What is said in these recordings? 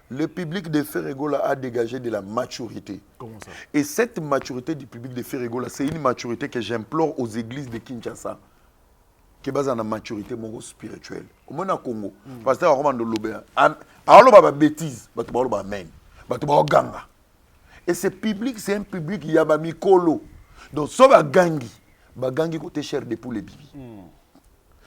Le public de Ferregola a dégagé de la maturité. Comment ça? Et cette maturité du public de Ferregola, c'est une maturité que j'implore aux églises de Kinshasa. Qui est basée sur la maturité spirituelle. Comme on a Congo, parce que on a l'obéa. Alors on a bêtise, on a amen, on a ganga. Et ce public, c'est un public qui a mikolo. Donc ça va gangi, gangi côté cher de pour les bibi.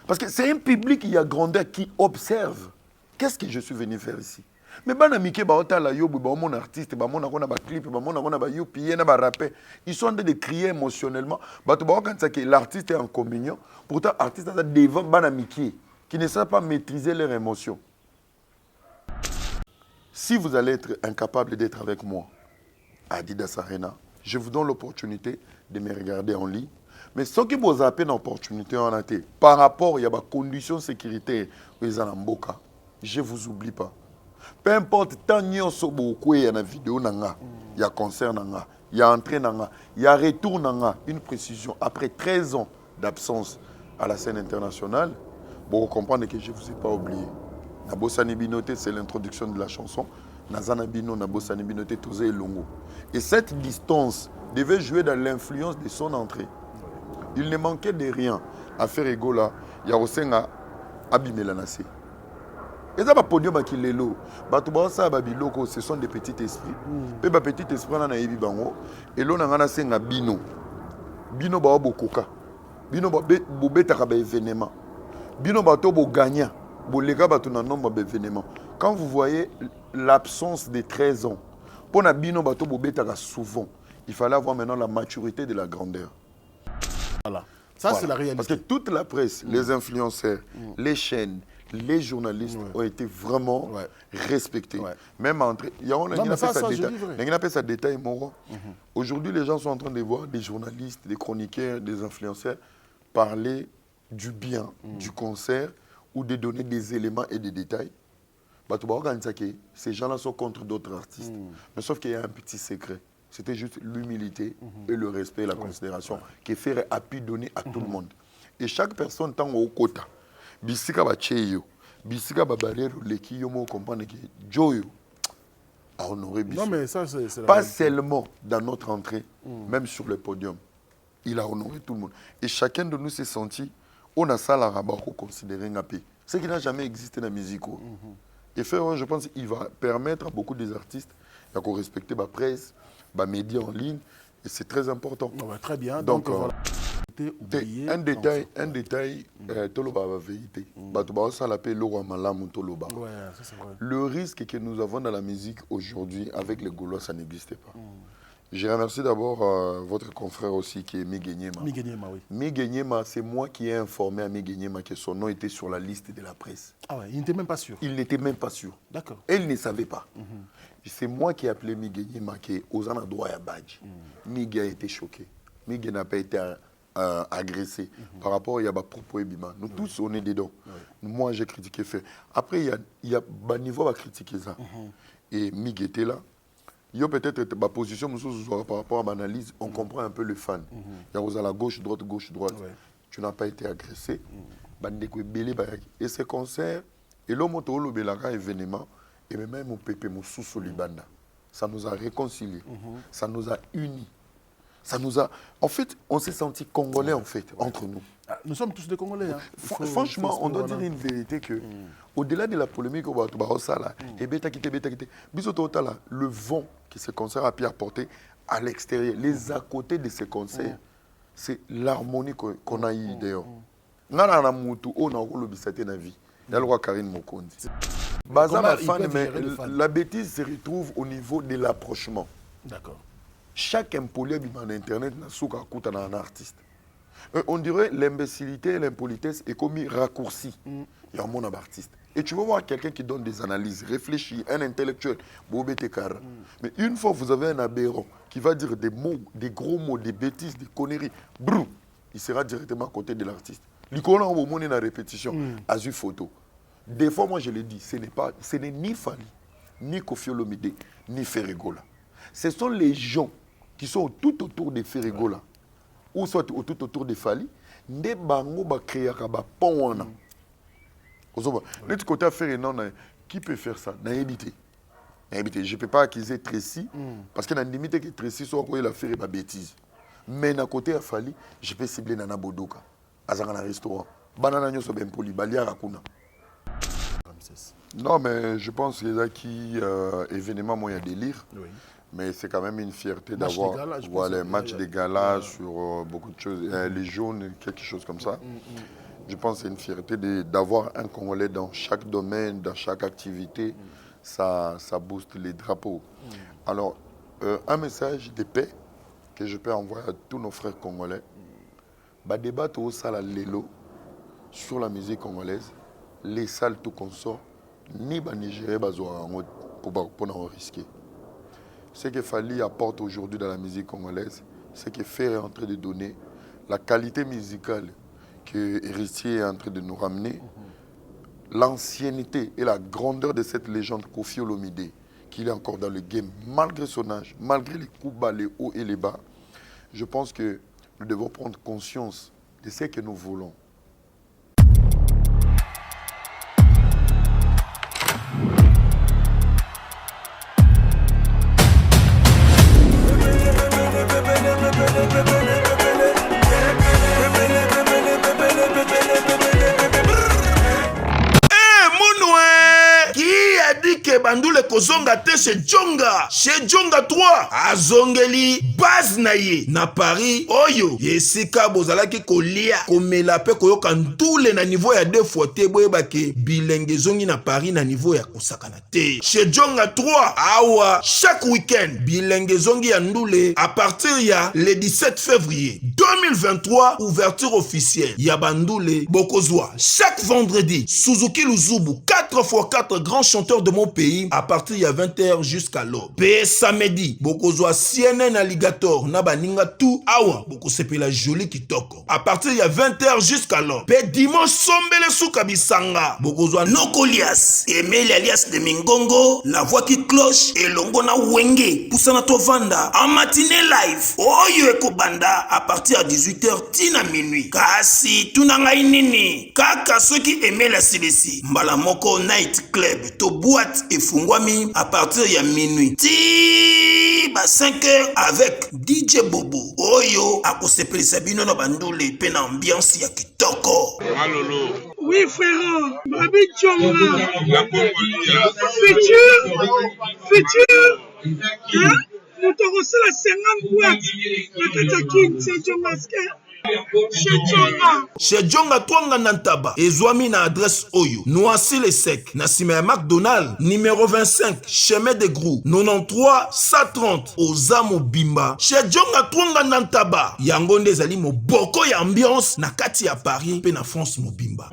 Parce que c'est un public qui a grandeur, qui observe. Qu'est-ce que je suis venu faire ici? Mais bana mike ba otala yo ba mon artiste ba mon akona ba clip ba mon akona ba yupi na ba rapper, ils sont en train de crier émotionnellement ba to ba quand ça que l'artiste est en communion, pourtant l'artiste a devant bana mike qui ne savent pas maîtriser leurs émotions. Si vous allez être incapable d'être avec moi à Adidas Arena, je vous donne l'opportunité de me regarder en ligne. Mais ce qui vous appelle une opportunité en été par rapport à la conditions sécuritaires aux Anamboka, je ne vous oublie pas. Peu importe, tant qu'il y a une vidéo, il y a concert, il y a entrée, il y a retour, une précision. Après 13 ans d'absence à la scène internationale, vous comprenez que je ne vous ai pas oublié. Nabosani Binote, c'est l'introduction de la chanson. Nazana Bino, Nabosani Binote, Tozé et Longo. Et cette distance devait jouer dans l'influence de son entrée. Il ne manquait de rien à faire Egola. Il y a aussi un Abimelanase. Et ça, podium qui est là. Ce sont des petits esprits. Et les petits esprits, on a un bango. Et là, on a un bino. Bino, ba bokoka. Bino, ba bobeta ba événement. Bino, ba to bo gagnant. Bo lega ba to na nombre d'événements. Quand vous voyez l'absence de 13 ans, pour na bino ba to bobeta souvent, il fallait avoir maintenant la maturité de la grandeur. Voilà. Ça, voilà. C'est la réalité. Parce que toute la presse, les influenceurs, les chaînes, les journalistes ont été vraiment respectés. Même entre... Il y a ça détail. Aujourd'hui, les gens sont en train de voir des journalistes, des chroniqueurs, des influenceurs parler du bien du concert ou de donner des éléments et des détails. Ces gens-là sont contre d'autres artistes. Mais sauf qu'il y a un petit secret. C'était juste l'humilité et le respect et la considération qui ferait appui donné à tout le monde. Et chaque personne, tant au quota, bisika ba cheyo, bisika ba barrière leki yomo comprendre que Joyo a honoré Bissou. Non mais ça c'est pas seulement dans notre entrée, même sur le podium. Il a honoré tout le monde. Et chacun de nous s'est senti, on a ça la rabat considéré un pays. Ce qui n'a jamais existé dans la musique. Et faire, je pense qu'il va permettre à beaucoup des artistes de respecter la presse, les médias en ligne. Et c'est très important. Très bien. Donc voilà. Un détail, toloba la vérité. Le risque que nous avons dans la musique aujourd'hui avec les Gaulois, ça n'existait pas. Je remercie d'abord votre confrère aussi qui est Megenyema. Megenyema, c'est moi qui ai informé à Megenyema que son nom était sur la liste de la presse. Ah ouais, il n'était même pas sûr. Il n'était même pas sûr. D'accord. Et il ne savait pas. C'est moi qui ai appelé Megenyema qui est aux droit à badge. Miguel a été choqué. Miguel n'a pas été agressé par rapport à Yaba propos Ebima. Nous tous, on est dedans. Moi, j'ai critiqué fait. Après, il y a un niveau à critiquer ça. Et Miguel était là. Il y a peut-être ma position par rapport à ma analyse, on comprend un peu le fan. Il y a la gauche, droite, gauche, droite. Tu n'as pas été agressé. Et ces concerts, et l'homme le événement, et même mon pépé, mon sous-solibanda, ça nous a réconciliés, ça nous a unis. Ça nous a... En fait, on s'est senti congolais en fait, entre nous. Nous sommes tous des Congolais. Hein. Franchement, on doit dire une vérité que, au-delà de la polémique, le vent que ce concert a pu apporter à l'extérieur, les à côté de ces concerts, c'est l'harmonie qu'on a eue d'ailleurs. La bêtise se retrouve au niveau de l'approchement. D'accord. Chaque impoli en Internet n'a un artiste. On dirait l'imbécilité et l'impolitesse est comme raccourci. Il y a un monde d'artiste. Et tu vas voir quelqu'un qui donne des analyses, réfléchit, un intellectuel, mais une fois vous avez un aberrant qui va dire des mots, des gros mots, des bêtises, des conneries, il sera directement à côté de l'artiste. L'icône au moment de la répétition, a vu photo. Des fois, moi je le dis, ce n'est ni Fali, ni Koffi Olomide, ni Ferregola. Ce sont les gens qui sont tout autour de Ferregola, ou soit tout autour de Fali, ne bango ba créer ba pont wana. L'autre côté à faire qui peut faire ça? Na évité. Je ne peux pas accuser Tracy, parce que dans la limite que Tracy soit quoi, il a fait des bêtises. Mais d'un côté, il fallait, je peux cibler Nana Bodoka, à un restaurant. Banana Nyoso Bempoli, Balia Rakuna. Non, mais je pense qu'il y a qui événement moyen délire. Oui. Mais c'est quand même une fierté d'avoir les matchs de gala sur beaucoup de choses. Les jaunes, quelque chose comme ça. Je pense que c'est une fierté d'avoir un Congolais dans chaque domaine, dans chaque activité. Ça booste les drapeaux. Alors, un message de paix que je peux envoyer à tous nos frères congolais. Débattre au salle Lelo sur la musique congolaise. Les salles tout consort, ni les Nigériens pour risquer. Ce que Fally apporte aujourd'hui dans la musique congolaise, c'est que Fer est en train de donner la qualité musicale que Héritier est en train de nous ramener, l'ancienneté et la grandeur de cette légende Koffi Olomide, qu'il est encore dans le game, malgré son âge, malgré les coups bas, les hauts et les bas. Je pense que nous devons prendre conscience de ce que nous voulons. Bandule kozonga te chez Djonga 3 azongeli base na ye na Paris oyo yesika bozalaki kolia komela pe koyoka ndule na niveau ya 2 fois te boyebake bilenge zongi na Paris na niveau ya kosakana te chez Djonga 3 awa chaque week-end bilenge zongi ya ndule à partir ya le 17 février 2023 ouverture officielle ya bandule bokozwa chaque vendredi Suzuki Luzubu 4x4 grands chanteurs de mon pays à partir de 20h jusqu'à l'aube. Pe samedi, bokozwa CNN Alligator na baninga tout awa bokosepela joli kitoko. À partir de 20h jusqu'à l'aube. Pe dimanche sombele suka bisanga bokozwa Nokolias, Emile alias de Mingongo, la voix qui cloche et longo na wenge pusana to vanda en matinée live. Oyo ekobanda à partir de 18h tina minuit. Kasi tunanga inini kaka soki Emile silesi mbala moko night club to boîte et fungwami à partir de minuit. Ti ba 5h avec DJ Bobo. Oyo akosepelisa bino na bandule pe na ambiance ya kitoko. Malolo. Oui frère, Babi Djonga. La Congolia. Futur. Hein? Nous te reçons la 50 boîtes. La Katakin, c'est Djonga. Chez Djonga Twanga Nantaba ezwami na adresse oyo Noisy le Sec na sima ya McDonald numéro 25 chemin de Grou 93 130 Ozamo Bimba chez Djonga Twanga Nantaba yango nde ezali moboko ya ambiance na kati ya Paris pe na France mobimba.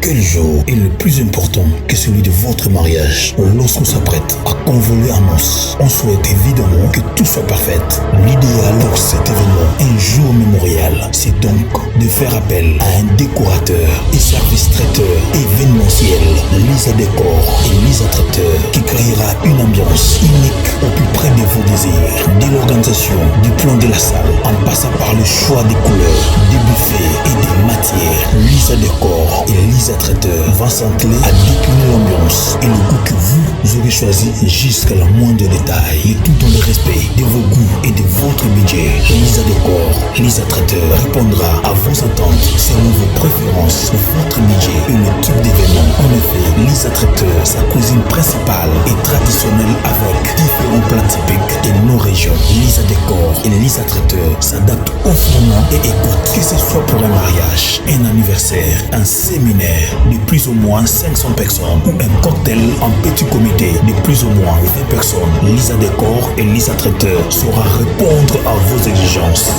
Quel jour est le plus important que celui de votre mariage? Lorsqu'on s'apprête à convoler à noces, on souhaite évidemment que tout soit parfait. L'idéal pour cet événement, un jour mémorial, c'est donc de faire appel à un décorateur et service traiteur événementiel, Lisa Décor et Lisa Traiteur, qui créera une ambiance unique au plus près de vos désirs. Dès l'organisation du plan de la salle, en passant par le choix des couleurs, des buffets et des matières, Lisa Décor et Lisa Traiteur va s'atteler à décliner l'ambiance et le goût que vous aurez choisi jusqu'à la moindre détail, et tout dans le respect de vos goûts et de votre budget. Lisa Décor, Lisa Traiteur répondra à vos attentes selon vos préférences, votre budget et le type d'événement. En effet, Lisa Traiteur, sa cuisine principale est traditionnelle avec différents plats typiques de nos régions. Lisa Décor et Lisa Traiteur s'adaptent au format et écoutent, que ce soit pour un mariage, un anniversaire, un séminaire de plus ou moins 500 personnes ou un cocktail en petit comité de plus ou moins 20 personnes. Lisa Décor et Lisa Traiteur saura répondre à vos exigences.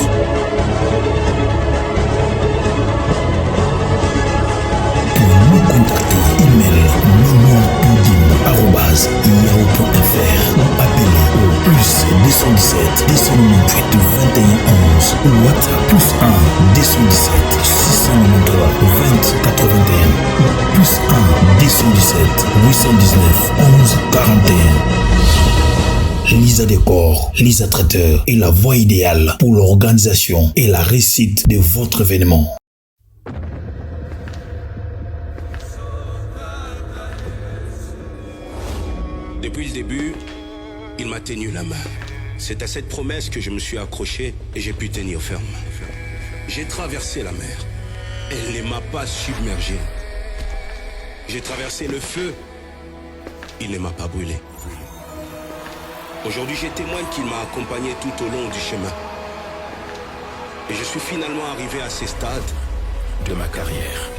Pour nous contacter, email yahoo.fr ou appelez au plus 217 298 21 11 ou WhatsApp plus 1 217 693 20 81 ou plus 1 217 819 11 41. Lisa Décor, Lisa Traiteur est la voie idéale pour l'organisation et la réussite de votre événement. Depuis le début, il m'a tenu la main. C'est à cette promesse que je me suis accroché et j'ai pu tenir ferme. J'ai traversé la mer. Elle ne m'a pas submergé. J'ai traversé le feu. Il ne m'a pas brûlé. Aujourd'hui, j'ai témoin qu'il m'a accompagné tout au long du chemin. Et je suis finalement arrivé à ces stades de ma carrière.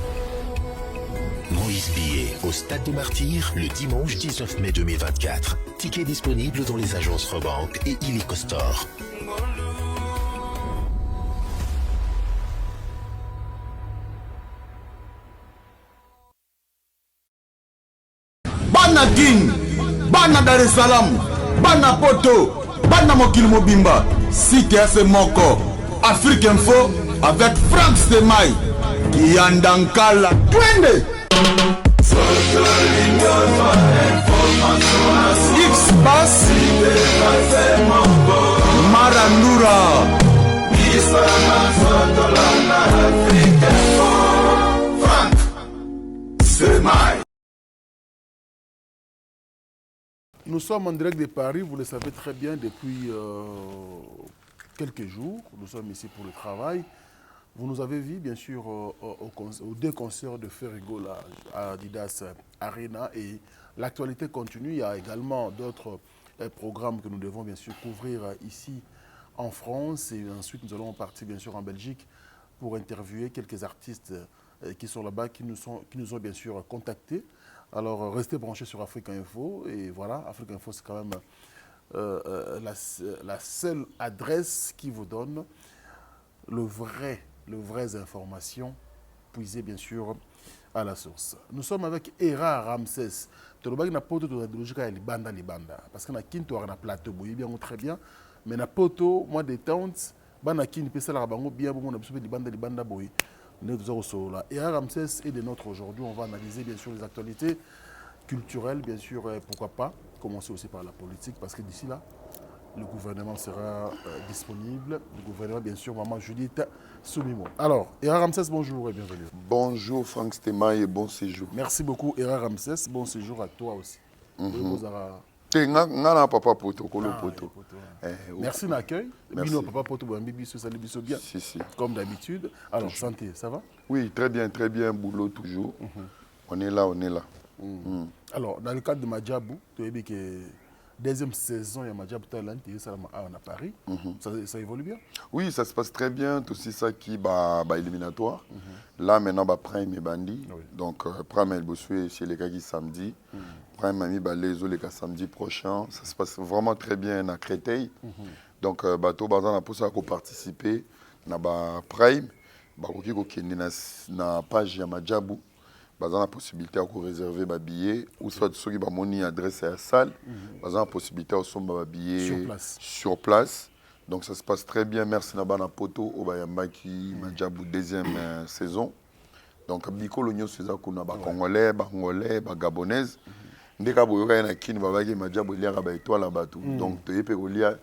Moïse Billet au Stade des Martyrs le dimanche 19 mai 2024. Tickets disponibles dans les agences Rebank et Illico Store. Bana King, Bana Dar es Salaam, Bana Poto, Bana Mokil Mobimba, Site AC Moko, Afrique Info avec Frank Stemai, Yandankala, Twende. X-Bass, Marandura, Frank Stemai. Nous sommes en direct de Paris, vous le savez très bien, depuis quelques jours. Nous sommes ici pour le travail. Vous nous avez vu, bien sûr, aux deux concerts de Ferrigo à Adidas Arena. Et l'actualité continue. Il y a également d'autres programmes que nous devons, bien sûr, couvrir ici en France. Et ensuite, nous allons partir, bien sûr, en Belgique pour interviewer quelques artistes qui sont là-bas, qui nous ont, bien sûr, contactés. Alors, restez branchés sur Afrique Info. Et voilà, Afrique Info, c'est quand même la seule adresse qui vous donne les vraies informations, puisées bien sûr à la source. Nous sommes avec Era Ramsès. Tu as na poto de la libanda. Parce que na kinto na plateau, bien très bien. Mais na poto, moi détente, bana kin pesa la bango bien bon na biso libanda boy. Era Ramsès est de notre aujourd'hui. On va analyser bien sûr les actualités culturelles, bien sûr, pourquoi pas. Commencer aussi par la politique, parce que d'ici là, le gouvernement sera disponible. Le gouvernement, bien sûr, Maman Judith Soumimo. Alors, Era Ramsès, bonjour et bienvenue. Bonjour Frank Stemai et bon séjour. Merci beaucoup, Era Ramsès. Bon séjour à toi aussi. Papa Poto, Kolo Poto. Merci de l'accueil. Merci. Papa Poto, bien. Si. Comme d'habitude. Alors, santé, ça va? Oui, très bien, boulot toujours. On est là. Alors, dans le cadre de Madjabou, tu as dit que deuxième saison, il y a Madjabou Talent, à Paris. Ça évolue bien? Oui, ça se passe très bien. Tout ça qui est éliminatoire. Là, maintenant, Prime et Bandi. Oui. Donc, Prime et Bossoué chez les gars qui samedi. Prime a mis les autres samedi prochain. Ça se passe vraiment très bien à Créteil. Donc, bateau, Bazan a poussé à participer. Na Prime, qui est na page de Madjabou. Bazan a possibilité de réserver des billets ou soit ceux qui ont adresse à la salle. Bazan a possibilité de réserver des billets sur place. Donc ça se passe très bien. Merci Nabana Poto au Bayamba qui Madjabou deuxième saison. Donc Biko l'Union c'est ça qu'on a Congolais, Gabonais. Ndeka boyoka na kini babaki Madjabou liya ba étoile la bateau. Donc tu peux liya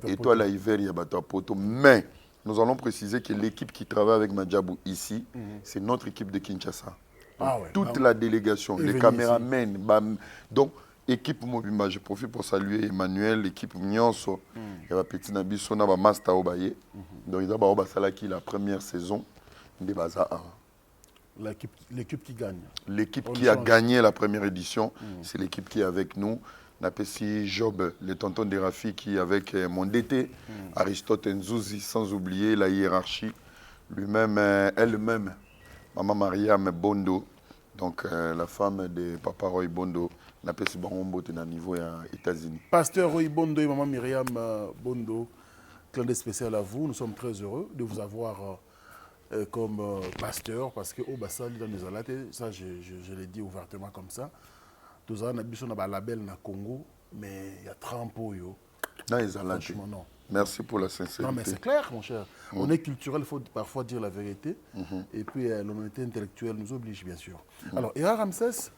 étoile à hiver ya bateau Poto. Mais nous allons préciser que l'équipe qui travaille avec Madjabou ici, c'est notre équipe de Kinshasa. Toute la délégation, les caméramens. Donc, équipe Mobimba, je profite pour saluer Emmanuel, l'équipe Nyonso, et la petite Nabiso, na Master Obaye. Donc, ils ont la première saison de Baza 1. L'équipe qui gagne. L'équipe qui a gagné la première édition, c'est l'équipe qui est avec nous. Napesi Job, le tonton de Rafi qui est avec mon DT, Aristote Nzouzi, sans oublier la hiérarchie, lui-même, elle-même. Maman Mariam Bondo, donc la femme de Papa Roy Bondo, n'a pas si bon au niveau des États-Unis. Pasteur Roy Bondo et Maman Myriam Bondo, clin d'œil spécial à vous. Nous sommes très heureux de vous avoir comme pasteur parce que au Bassal dans les Alates, ça je l'ai dit ouvertement comme ça. Nous avons un label na Congo, mais il y a 30 poyo. Non, les Alates. Franchement, non. Merci pour la sincérité. Non, mais c'est clair, mon cher. On est culturel, il faut parfois dire la vérité. Et puis, l'honnêteté intellectuelle nous oblige, bien sûr. Alors, Era Ramsès,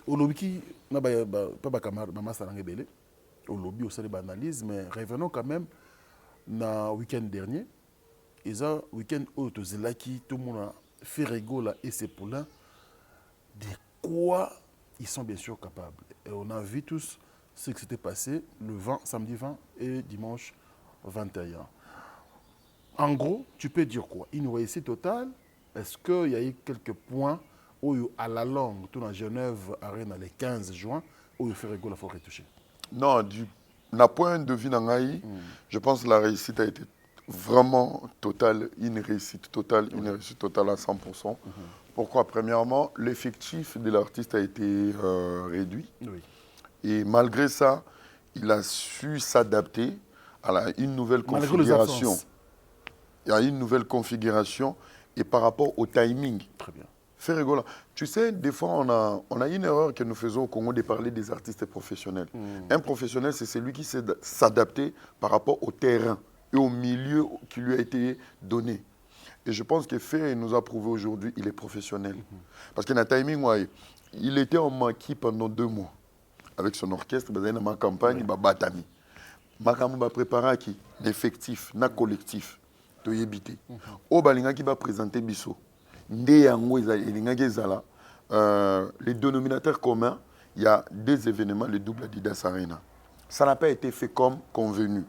au lobby, pas Maman Sarangebele, au lobby, au sein de l'analyse, mais revenons quand même dans le week-end dernier. Ils ont un week-end où tout le monde a fait rigoler et ses poulains. De quoi ils sont bien sûr capables. Et on a vu tous ce qui s'était passé le samedi 20 et dimanche 21. En gros, tu peux dire quoi? Une réussite totale? Est-ce qu'il y a eu quelques points où, à la longue, tout dans Genève Arena le 15 juin, où il fait rigoler, il faut retoucher? Non, du point de vue d'Angaï, je pense que la réussite a été vraiment totale, une réussite totale à 100%. Pourquoi? Premièrement, l'effectif de l'artiste a été réduit. Oui. Et malgré ça, il a su s'adapter à une nouvelle configuration. Il y a une nouvelle configuration et par rapport au timing. Très bien. Fait rigoler. Tu sais, des fois, on a une erreur que nous faisons au Congo de parler des artistes professionnels. Un professionnel, c'est celui qui sait s'adapter par rapport au terrain et au milieu qui lui a été donné. Et je pense que Ferré nous a prouvé aujourd'hui qu'il est professionnel. Parce qu'il y a un timing, ouais, il était en maquis pendant 2 mois. Avec son orchestre, il y a une campagne, il a batami. Makamu va préparer qui? L'effectif, le collectif. Les dénominateurs communs, il y a 2 événements, le double Adidas Arena. Ça n'a pas été fait comme convenu.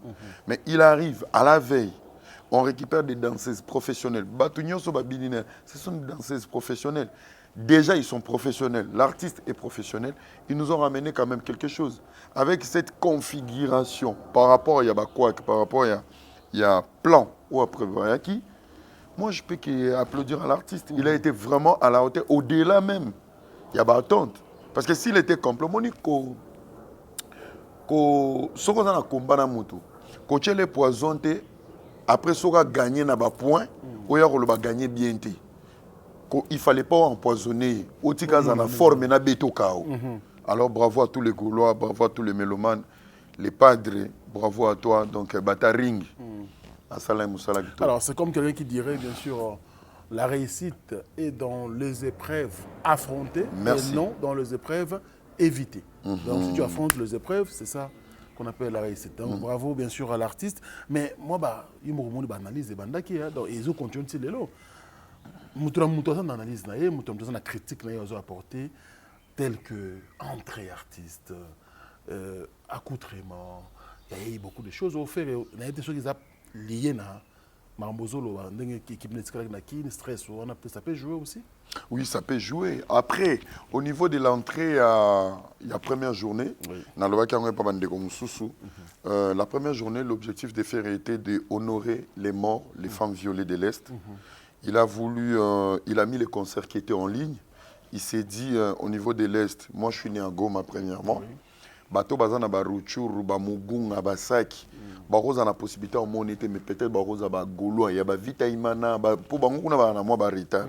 Mais il arrive à la veille, on récupère des danseuses professionnelles. Ce sont des danseuses professionnelles. Déjà, ils sont professionnels. L'artiste est professionnel. Ils nous ont ramené quand même quelque chose. Avec cette configuration, par rapport à quoi, par rapport à plan ou à prévoir qui, moi je peux applaudir à l'artiste. Il a été vraiment à la hauteur, au-delà même. Il y a attente. Parce que s'il était complet, ce qu'on a combat dans moto, quand tu les poisons, après ce qu'on a gagné dans point, on a gagné bien. Il ne fallait pas empoisonner. Alors bravo à tous les Gaulois, bravo à tous les mélomanes, les padres, bravo à toi, donc Bataring. Alors c'est comme quelqu'un qui dirait, bien sûr, la réussite est dans les épreuves affrontées. Merci. Et non dans les épreuves évitées. Donc si tu affrontes les épreuves, c'est ça qu'on appelle la réussite. Donc bravo bien sûr à l'artiste. Mais moi, il me analyse et ils ont continué de le analyse, la critique qu'ils ont apporté, telles que entrée artiste, accoutrement, il y a eu beaucoup de choses au fait. Il y a des choses qui sont liées à Marambozolo, stress, ça peut jouer aussi? Oui, ça peut jouer. Après, au niveau de l'entrée à la première journée, la première journée, l'objectif de faire était d'honorer les morts, les femmes violées de l'Est. Il a mis les concerts qui étaient en ligne. Il s'est dit, au niveau de l'Est, moi je suis né à Goma premièrement. Bato bazana ba Ruchuru, ba Mugunga, ba Saki. Baroza na possibilité au monde mais peut-être baroza ba Golo, il y a ba Vita Imana, pour banguna ba na moi ba retard.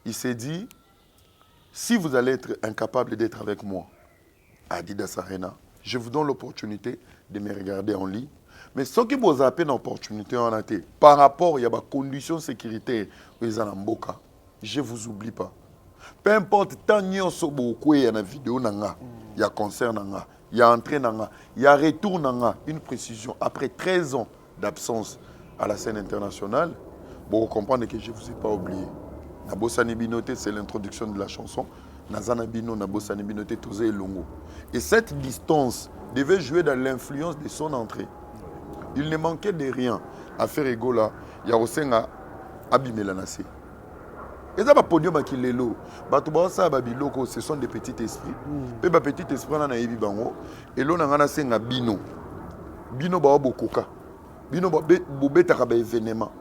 Il s'est dit, si vous allez être incapable d'être avec moi à Adidas Arena, je vous donne l'opportunité de me regarder en ligne. Mais ce qui vous a une opportunité en été, par rapport à des conditions sécuritaires, je ne vous oublie pas. Peu importe, tant qu'il y a une vidéo, il y a concert, il y a entrée, il y a retour, une précision. Après 13 ans d'absence à la scène internationale, vous comprenez que je ne vous ai pas oublié. Nabosani Binote, c'est l'introduction de la chanson. Nazana Bino, Nabosani Binote, Tozé et Longo. Et cette distance devait jouer dans l'influence de son entrée. Il ne manquait de rien à faire rigoler. Il y a aussi un Abimelanase. Et ça, podium qui est là. Ce sont des petits esprits. Et les petits esprits, on a Ebibango. Et là, on a un bino. Bino, ba bokoka. Bino, ba bobeta ba événement.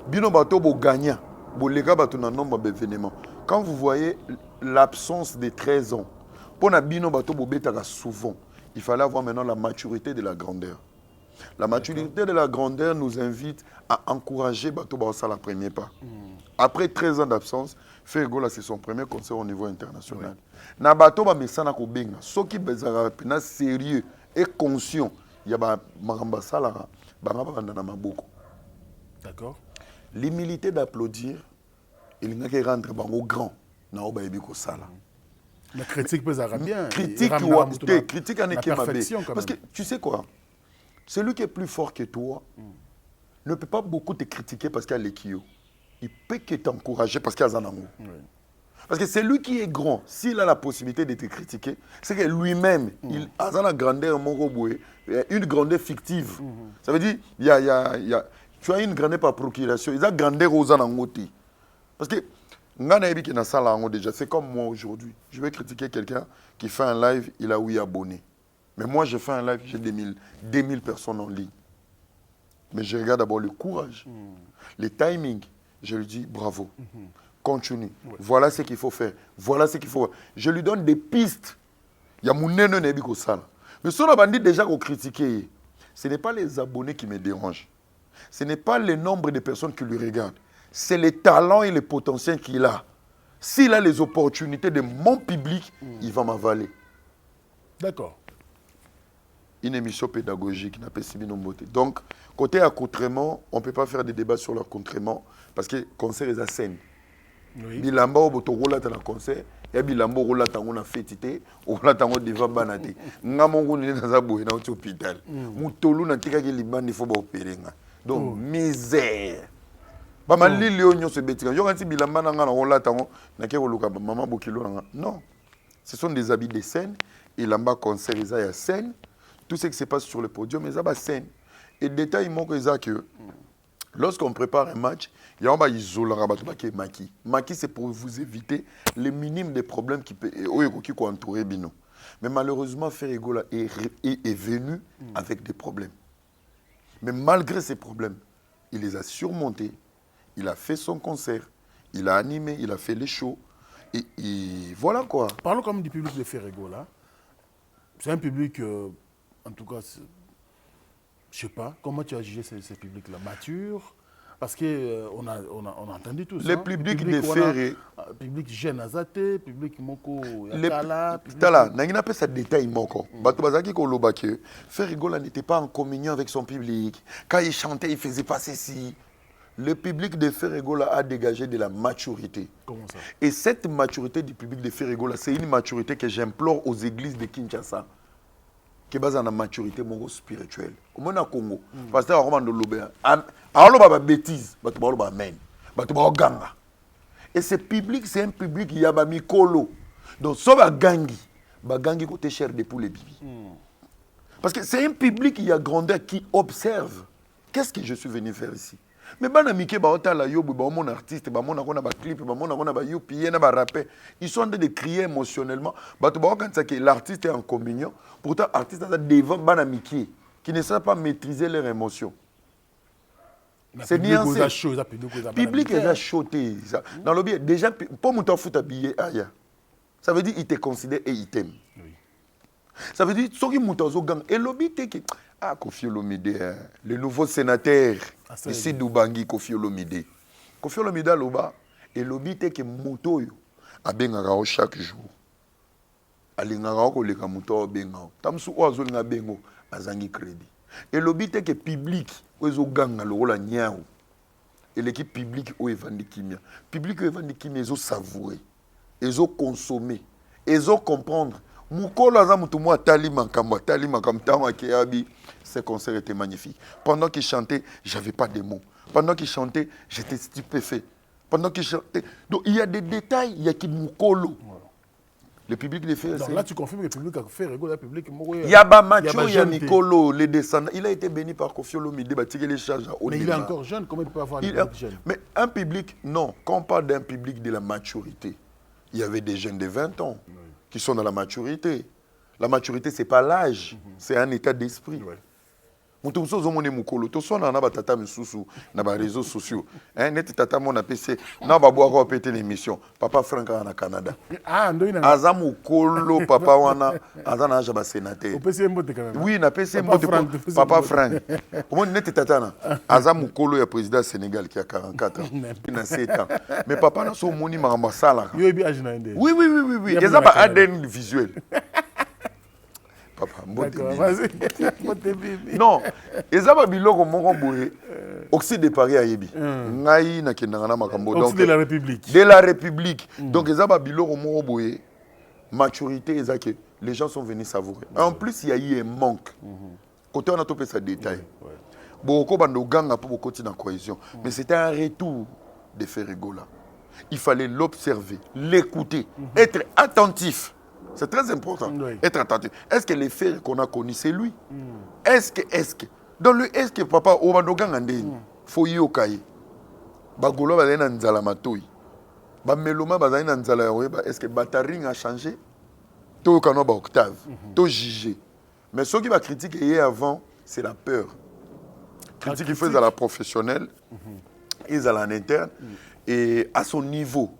Bino, ba to bo gagnant. Bo lega ba to na nombre d'événements. Quand vous voyez l'absence de 13 ans, pour na bino ba to bobeta souvent, il fallait avoir maintenant la maturité de la grandeur. La maturité de la grandeur nous invite à encourager Bato Baossa la première pas. Après 13 ans d'absence, Fergola, c'est son premier concert au niveau international. Na Bato Bamesana Kobenga, ceux qui sont sérieux et conscients, il y a Maramba Salara, Baramba Maboko. D'accord. L'humilité d'applaudir, il n'y a qu'à rendre au grand. Naoba Ebiko Sala. La critique peut être bien. Critique en équipe. Parce que tu sais quoi? Celui qui est plus fort que toi ne peut pas beaucoup te critiquer parce qu'il y a l'équio. Il peut que t'encourager parce qu'il y a Zanango. Parce que c'est lui qui est grand. S'il a la possibilité d'être critiqué, c'est que lui-même, il a une grandeur, une grandeur fictive. Ça veut dire, tu as une grandeur par procuration. Il a une grandeur aux anangotés. Parce que, déjà, c'est comme moi aujourd'hui. Je vais critiquer quelqu'un qui fait un live, il a 8 abonnés. Mais moi, je fais un live, j'ai 2000 personnes en ligne. Mais je regarde d'abord le courage, les timings. Je lui dis bravo, continue. Voilà ce qu'il faut faire. Voilà ce qu'il faut faire. Je lui donne des pistes. Il y a mon néné nebi ko sala. Mais si on a dit déjà qu'on critiquait, ce n'est pas les abonnés qui me dérangent. Ce n'est pas le nombre de personnes qui lui regardent. C'est les talents et les potentiels qu'il a. S'il a les opportunités de mon public, il va m'avaler. D'accord. Une émission pédagogique n'a pas si bien beauté. Donc, côté accoutrement, on ne peut pas faire des débats sur l'accoutrement parce que le concert est à scène. Oui. Bilamba au rola dans le concert, et bilamba au rola dans la fête, au rola dans le devant banate. Ngamongo ni dans abou na hôpital. Mutolu na tika ke libandi faut ba opérer. Donc misère. Ba mali lionyo se betika. Yo kanti bilamba na ngana rola tango na ke koluka maman bokilo na. Non. Ce sont des habits de scène et lamba concert est à scène. Tout ce qui se passe sur le podium, mais ça va scène. Et détail, que lorsqu'on prépare un match, il y a un isolant qui est maquis. Maquis, c'est pour vous éviter les minimes des problèmes qui peuvent entourer Bino. Mais malheureusement, Ferregola est venu avec des problèmes. Mais malgré ces problèmes, il les a surmontés. Il a fait son concert. Il a animé, il a fait les shows. Et voilà quoi. Parlons comme du public de Ferregola. C'est un public... en tout cas, je ne sais pas, comment tu as jugé ce public-là? Mature? Parce qu'on on a entendu tout ça. Le public de Ferré. Public jeune Azate, public Moko Yakala. Tala, n'a pas ce détail Moko. Batubazaki Kolobake, Ferrigola n'était pas en communion avec son public. Quand il chantait, il ne faisait pas ceci. Le public de Ferregola a dégagé de la maturité. Comment ça? Et cette maturité du public de Ferregola, c'est une maturité que j'implore aux églises de Kinshasa. Qui est basé sur la maturité spirituelle. Comme on a Congo, parce que on a l'obéa. Alors on a bêtise, on a amen, on a ganga. Et ce public, c'est un public qui a mikolo. Donc ça va gangi, gangi côté cher de pour les bibi. Parce que c'est un public qui a grandeur, qui observe. Qu'est-ce que je suis venu faire ici? Mais bana mike ba otala yo ba mon artiste ba mon akona ba clip ba mon akona ba yupi na ba rapper, ils sont en train de crier émotionnellement ba to ba quand que l'artiste est en communion, pourtant l'artiste a devant bana mike qui ne savent pas maîtriser leurs émotions. C'est nuancé. Public est achoté. Dans le bien déjà pour monter foot habillé aya. Ça veut dire il te considère et il t'aime. Ça veut dire ceux qui montent au gang et lobby te ah, Kofi Olomide, le nouveau sénateur ici d'Ubangi, Kofi Olomide. Kofi Olomide a loba, et lobby te que moto yo, a bengara chaque jour. Alingara ko leka moto a bengao. Tamsu oazo nga bengo, azangi crédit. Et lobby te que public, oezo ganga lo la nyao. Et l'équipe publique o evandi kimia. Public o evandi kimia, ezo savourer, ezo consommer, ezo comprendre. Mukolo aza mutu mwa tali makambo tango akeyabi. Ce concert était magnifique. Pendant qu'il chantait, j'avais pas de mots. Pendant qu'il chantait, j'étais stupéfait. Pendant qu'il chantait, donc il y a des détails, il y a qui Mukolo. Le public les fait. Donc là tu confirmes que le public a fait rigoler le public. Il y a Bamacho, il y a Mikolo, les descendants. Il a été béni par Kofi Olomide, bâtir les charges. Mais il est encore jeune, comment il peut avoir un public jeune? Mais un public, non. Quand on parle d'un public de la maturité, il y avait des jeunes de 20 ans qui sont dans la maturité. La maturité, ce n'est pas l'âge, c'est un état d'esprit. Mutu musozo mone mukolo to sona na batata misusu na ba réseaux sociaux net tata mon PC na ba boire ko péter l'émission papa Frank na Canada aza mukolo papa wana aza na jaba sénateur PC mbote quand même oui na PC mbote papa Frank comment net tata na aza mukolo ya président Sénégal qui a 44 ans il a 7 ans mais papa na so moni makamba sala yo bi age na ende oui eza ba ADN visuel. Papa, non, ils ont biloko moko boye. Oxy de Paris a yebi. Ngai na kendanga makambo. Donc de la République. De la République. Donc ils ont biloko moko boye. Maturité, que les gens sont venus savourer. En plus, il y a eu un manque. Côté on a topé ça détail. Beaucoup bando ganga pour beaucoup de cohésion. Mais c'était un retour de Ferregola. il fallait l'observer, l'écouter, être attentif. C'est très important, être attentif. Est-ce que les faits qu'on a connus, c'est lui? Est-ce que dans le est-ce que papa Obandogan Andeni, faut y okaye. Bagolo va dans nzala matoi. Ba meloma ba dans nzala yoeba, est-ce que Bataring a changé? To kano ba octave, to jugé. Mais ce qui va critiquer avant, c'est la peur. Critique il fait à la professionnelle, ils à l'interne et à son niveau.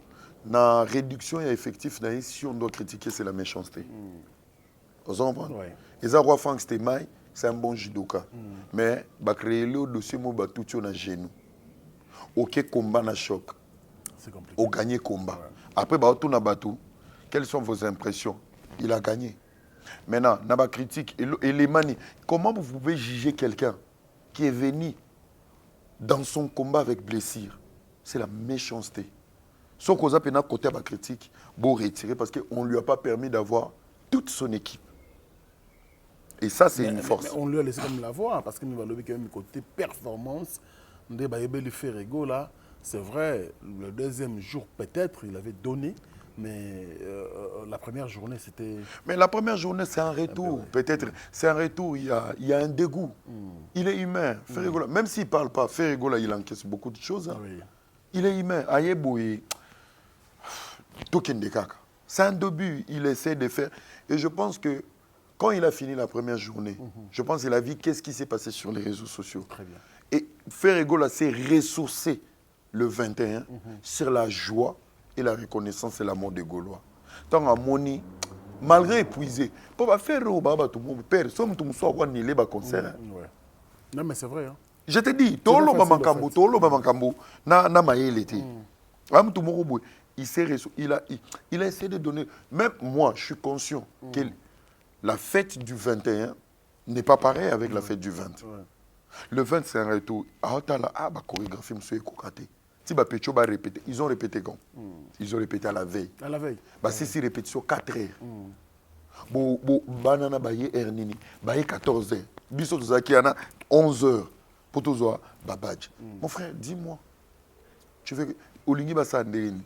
Dans la réduction et effectif, si on doit critiquer, c'est la méchanceté. Vous comprenez? Et ça, Roi Frank Stemai, c'est un bon judoka. Mais il créer le dossier, il va tout sur genou. Ok, combat na choc. C'est compliqué. Au gagner combat. Après, bah, tout na batou. Quelles sont vos impressions? Il a gagné. Maintenant, dans la critique, et les mani, comment vous pouvez juger quelqu'un qui est venu dans son combat avec blessure? C'est la méchanceté. Ce qu'on a pénal côté de la critique, beau retirer parce qu'on ne lui a pas permis d'avoir toute son équipe. Et ça, c'est une force. Mais on lui a laissé comme la voix parce que nous avons quand même côté performance. Nous avons le Ferrego là. C'est vrai, le deuxième jour peut-être, il avait donné. Mais la première journée, c'était... Mais la première journée, c'est un retour. Peut-être, c'est un retour, il y a un dégoût. Il est humain. Ferrego, même s'il ne parle pas, Ferrego, il encaisse beaucoup de choses. Hein. Oui. Il est humain. Ayeboui, c'est un début, il essaie de faire. Et je pense que quand il a fini la première journée, je pense qu'il a vu qu'est-ce qui s'est passé sur les réseaux sociaux. Très bien. Et Ferrego s'est ressourcé le 21 sur la joie et la reconnaissance et l'amour des Gaulois. Tant à Moni, malgré épuisé, pour faire au baba tout le monde, père, somme tout le monde soit un concert. Non, mais c'est vrai. Hein. Je te dis, tout le monde na maïl était. Tout le monde, il a essayé de donner. Même moi, je suis conscient que la fête du 21 n'est pas pareille avec la fête du 20. Le 20, c'est un retour. Ah, ma chorégraphie, monsieur Kokate. Si Pécho va répéter, ils ont répété quand? Ils ont répété à la veille. À la veille. C'est répétition 4 heures. Banana baye Ernini, baye 14 heures. Bisso Zakiana, 11 heures. Pour tous Babadj. Mon frère, dis-moi. Tu veux que Olingi Bassandéni.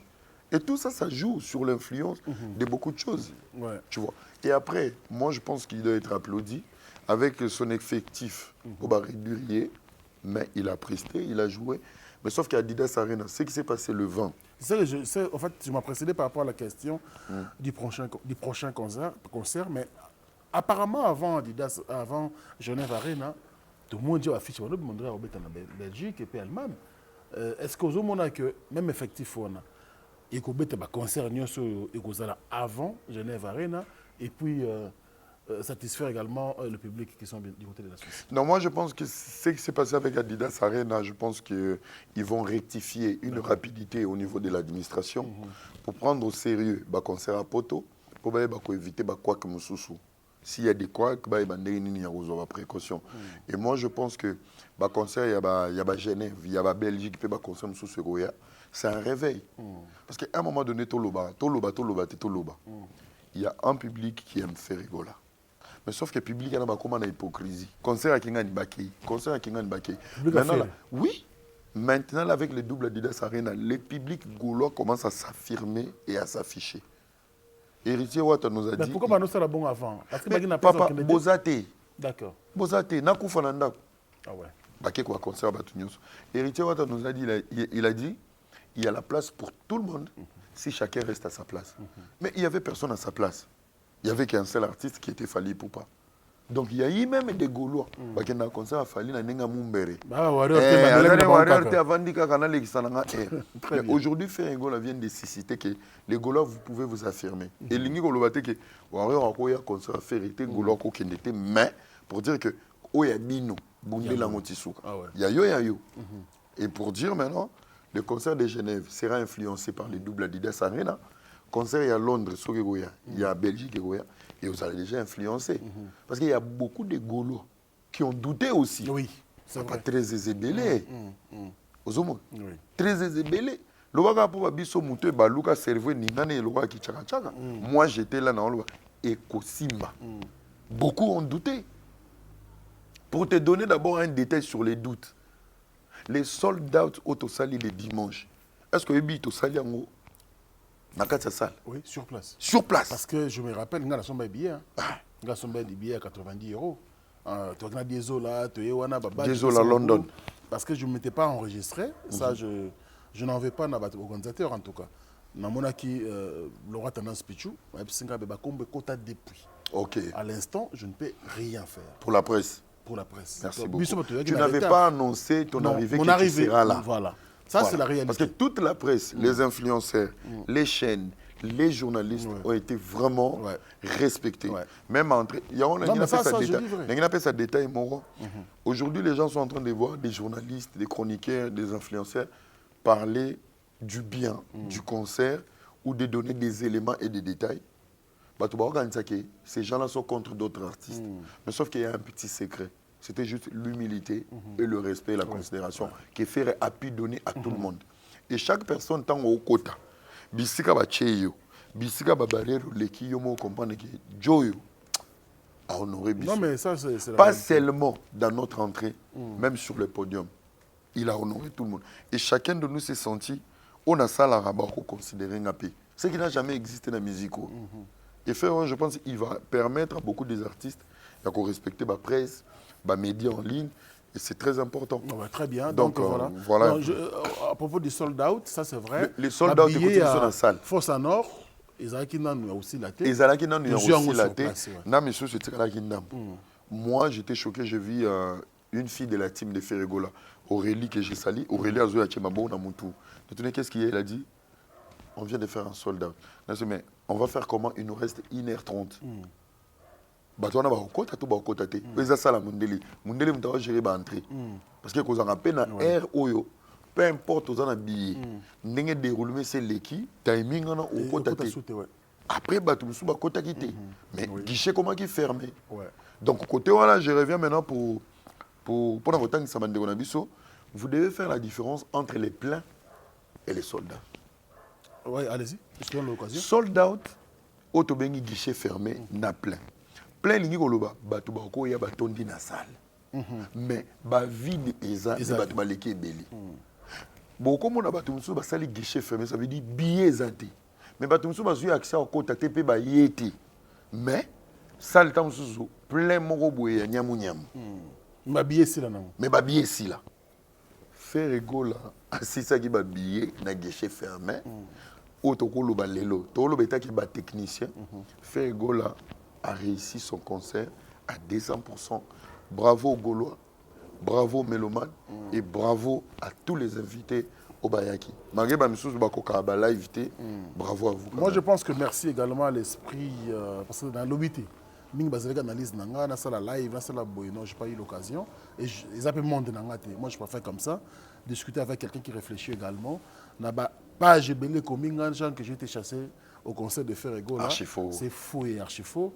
Et tout ça, ça joue sur l'influence de beaucoup de choses. Tu vois. Et après, moi, je pense qu'il doit être applaudi avec son effectif au régulier, mais il a presté, il a joué. Mais sauf qu'à Adidas Arena, ce qui s'est passé le 20. En fait, tu m'as précédé par rapport à la question du prochain concert, mais apparemment, avant Genève Arena, tout le monde dit affiche, on a demandé à Robert en Belgique et puis Allemagne. Est-ce que vous avez que même effectif, il y a un concert avant Genève Arena et puis satisfaire également le public qui sont du côté de la Suisse? Non, moi je pense que ce qui s'est passé avec Adidas Arena, je pense qu'ils vont rectifier une rapidité au niveau de l'administration pour prendre au sérieux le concert à Poto, pour éviter quoi que nous sous. S'il y a des quoi, il y a précaution. Et moi je pense que le concert, il y a Genève, il y a Belgique, il y a concert sous c'est un réveil. Parce qu'à un moment donné, Toloba. Il y a un public qui aime faire rigoler. Mais sauf que le public a une hypocrisie. Concert à Kingan Baki. Oui. Maintenant, avec le double Adidas Arena, le public gaulois commence à s'affirmer et à s'afficher. Héritier Ouattara nous a dit... Mais pourquoi nous sommes bon avant? Parce que Papa, Bozate. D'accord. Bozate, Nakoufa Nanda. Ah ouais. Baki quoi concert Batunios. Héritier Ouattara nous a dit, il a dit, il y a la place pour tout le monde si chacun reste à sa place. Mais il n'y avait personne à sa place. Il n'y avait qu'un seul artiste qui était Fali Poupa. Donc il y a eu même des Gaulois qui ont un concert à Fali na Nenga Mumbere. Aujourd'hui, Ferrego vient de susciter que les Gaulois, vous pouvez vous affirmer. Et l'Ingi Golobate que Warrior a un concert à faire, était Gaulois qui était, mais pour dire que Oyabino, Bundé Langotisuka. Il y a yo. Et pour dire maintenant, le concert de Genève sera influencé par les doubles Adidas Arena. Concert il y a Londres, il y a Belgique et vous allez déjà influencer. Parce qu'il y a beaucoup de Gaulois qui ont douté aussi. Oui, c'est pas très aisé. Très aisé. Le Waga pour Babiso Mouté, Baluka servait Ningane et le Waga qui tchaka. Moi j'étais là dans le et Kosimba. Beaucoup ont douté. Pour te donner d'abord un détail sur les doutes. Les sold out Autosali les dimanches. est-ce que Ebi to sali yango na kati ya salle? Oui, sur place. Sur place. Parce que je me rappelle, nga na somba billet. Nga somba des billets à 90 €. Tu as des là, tu es wana baba. Des à London. Parce que je ne m'étais pas enregistré. Ça, je n'en vais pas dans l'organisateur en tout cas. Namonaki le roi Tendance Pichou, depuis. Ok. À l'instant, je ne peux rien faire. Pour la presse. Pour la presse. Merci Donc, beaucoup. Tu n'avais pas annoncé ton arrivée mon qui arrivée sera là. Voilà. Ça, c'est la réalité. Parce que toute la presse, les influenceurs, les chaînes, les journalistes ont été vraiment respectés. Même entre... Il y a un détail, Moro. Aujourd'hui, les gens sont en train de voir des journalistes, des chroniqueurs, des influenceurs parler du bien du concert ou de donner des éléments et des détails. Ces gens-là sont contre d'autres artistes. Mais sauf qu'il y a un petit secret. C'était juste l'humilité et le respect et la considération qui ferait appui donné à tout le monde. Et chaque personne, tant au quota, bisika ba cheyo, bisika ba barrière leki yomo comprendre que Joyo a honoré Bissou. Non mais ça c'est pas seulement dans notre entrée, même sur le podium. Il a honoré tout le monde. Et chacun de nous s'est senti, on a ça la rabat pour considérer un pays. Ce qui n'a jamais existé dans la musique. Et faire, je pense qu'il va permettre à beaucoup des artistes de respecter la presse, les médias en ligne. Et c'est très important. Très bien. Donc voilà. Non, à propos du sold out, ça c'est vrai. Les sold out, écoutez, sont dans la salle. Force en or, Ezalaki Nanou a aussi la tête. Ezalaki Nanou a aussi la tête. Moi, j'étais choqué. J'ai vu une fille de la team de Ferregola, Aurélie, que j'ai sali. Aurélie a joué à Tchemabo, Namoutou. Qu'est-ce qu'il a dit? On vient de faire un sold out. Mais on va faire comment? Il nous reste 1h30. Batouana ba okota to ba okota te. Eza sala mundeli. Mundeli mutawa gérer ba entrée. Parce que kozanga pe na air oyo, peu importe ozana billet. Ndenge déroulement c'est l'équipe, timing na okota te. Après batou musu ba kota kité. Mais guichet comment qui fermé. Donc côté voilà, je reviens maintenant pour notre temps ça bande na biso. Vous devez faire la différence entre les pleins et les soldats. Oui, allez-y. Je donne l'occasion. Sold out, autobengi guichet fermé, na plein. Plein lingi koloba, batu ba ko ya batondi na salle. Mais ba vide eza et batu ba leki ebeli. Beaucoup mona batu musu ba sali guichet fermé, ça veut dire billet zanté. Mais batu musu ba zu accès au contacter pe ba yété. Mais salle tam musu plein moko boye ya nyamu nyamu. Ma billet si là non. Mais ba billet si là. Faire égola, assisa ki ba billet na guichet fermé. Otokolo ba lelo, tolo beta ki ba technicien. Faire égola a réussi son concert à 200%. Bravo aux Gaulois, bravo aux Mélomanes et bravo à tous les invités au Bayaki. Bravo à vous. Moi je pense que merci également à l'esprit, parce que dans l'obité, Ming Bazaleka analyse Nanga, na sala live, na sala boy, non, j'ai pas eu l'occasion. Et ils appellent monde Nanga. Moi je préfère comme ça, discuter avec quelqu'un qui réfléchit également. N'a pas j'ai belé comme Mingan, gens que j'ai été chassé au concert de Ferrego là. C'est faux et archi faux.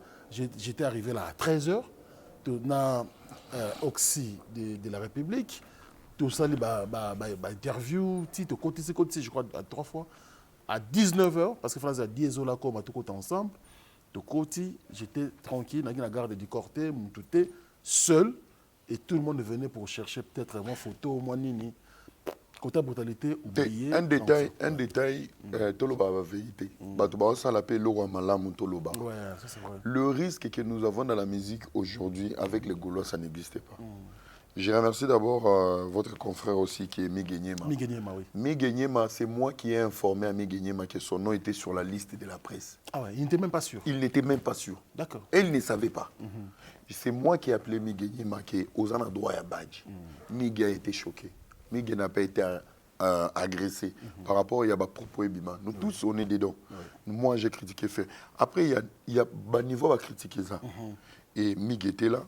J'étais arrivé là à 13h, dans Oxy de la République. Tout ça, interview, côté, je crois, 3 fois. À 19h, parce que France a 10 là, comme à tout côté ensemble. De côté, j'étais tranquille, dans la garde du Corté, j'étais seul. Et tout le monde venait pour chercher peut-être une photo, moi, nini. Côté brutalité, oublié. Un détail, Toloba va vérité. Le risque que nous avons dans la musique aujourd'hui avec les Gaulois, ça n'existait pas. Je remercie d'abord votre confrère aussi qui est Miguenyema. Miguenyema, oui. Miguenyema, c'est moi qui ai informé à Miguenyema que son nom était sur la liste de la presse. Ah ouais, il n'était même pas sûr. Il n'était même pas sûr. D'accord. Et il ne savait pas. C'est moi qui ai appelé Miguenyema qui est aux droit à badge. Miguel a été choqué. Miguel n'a pas été agressé par rapport à Yaba propos Ebima. Nous tous, on est dedans. Moi, j'ai critiqué fait. Après, il y a un niveau à critiquer ça. Et Miguel était là.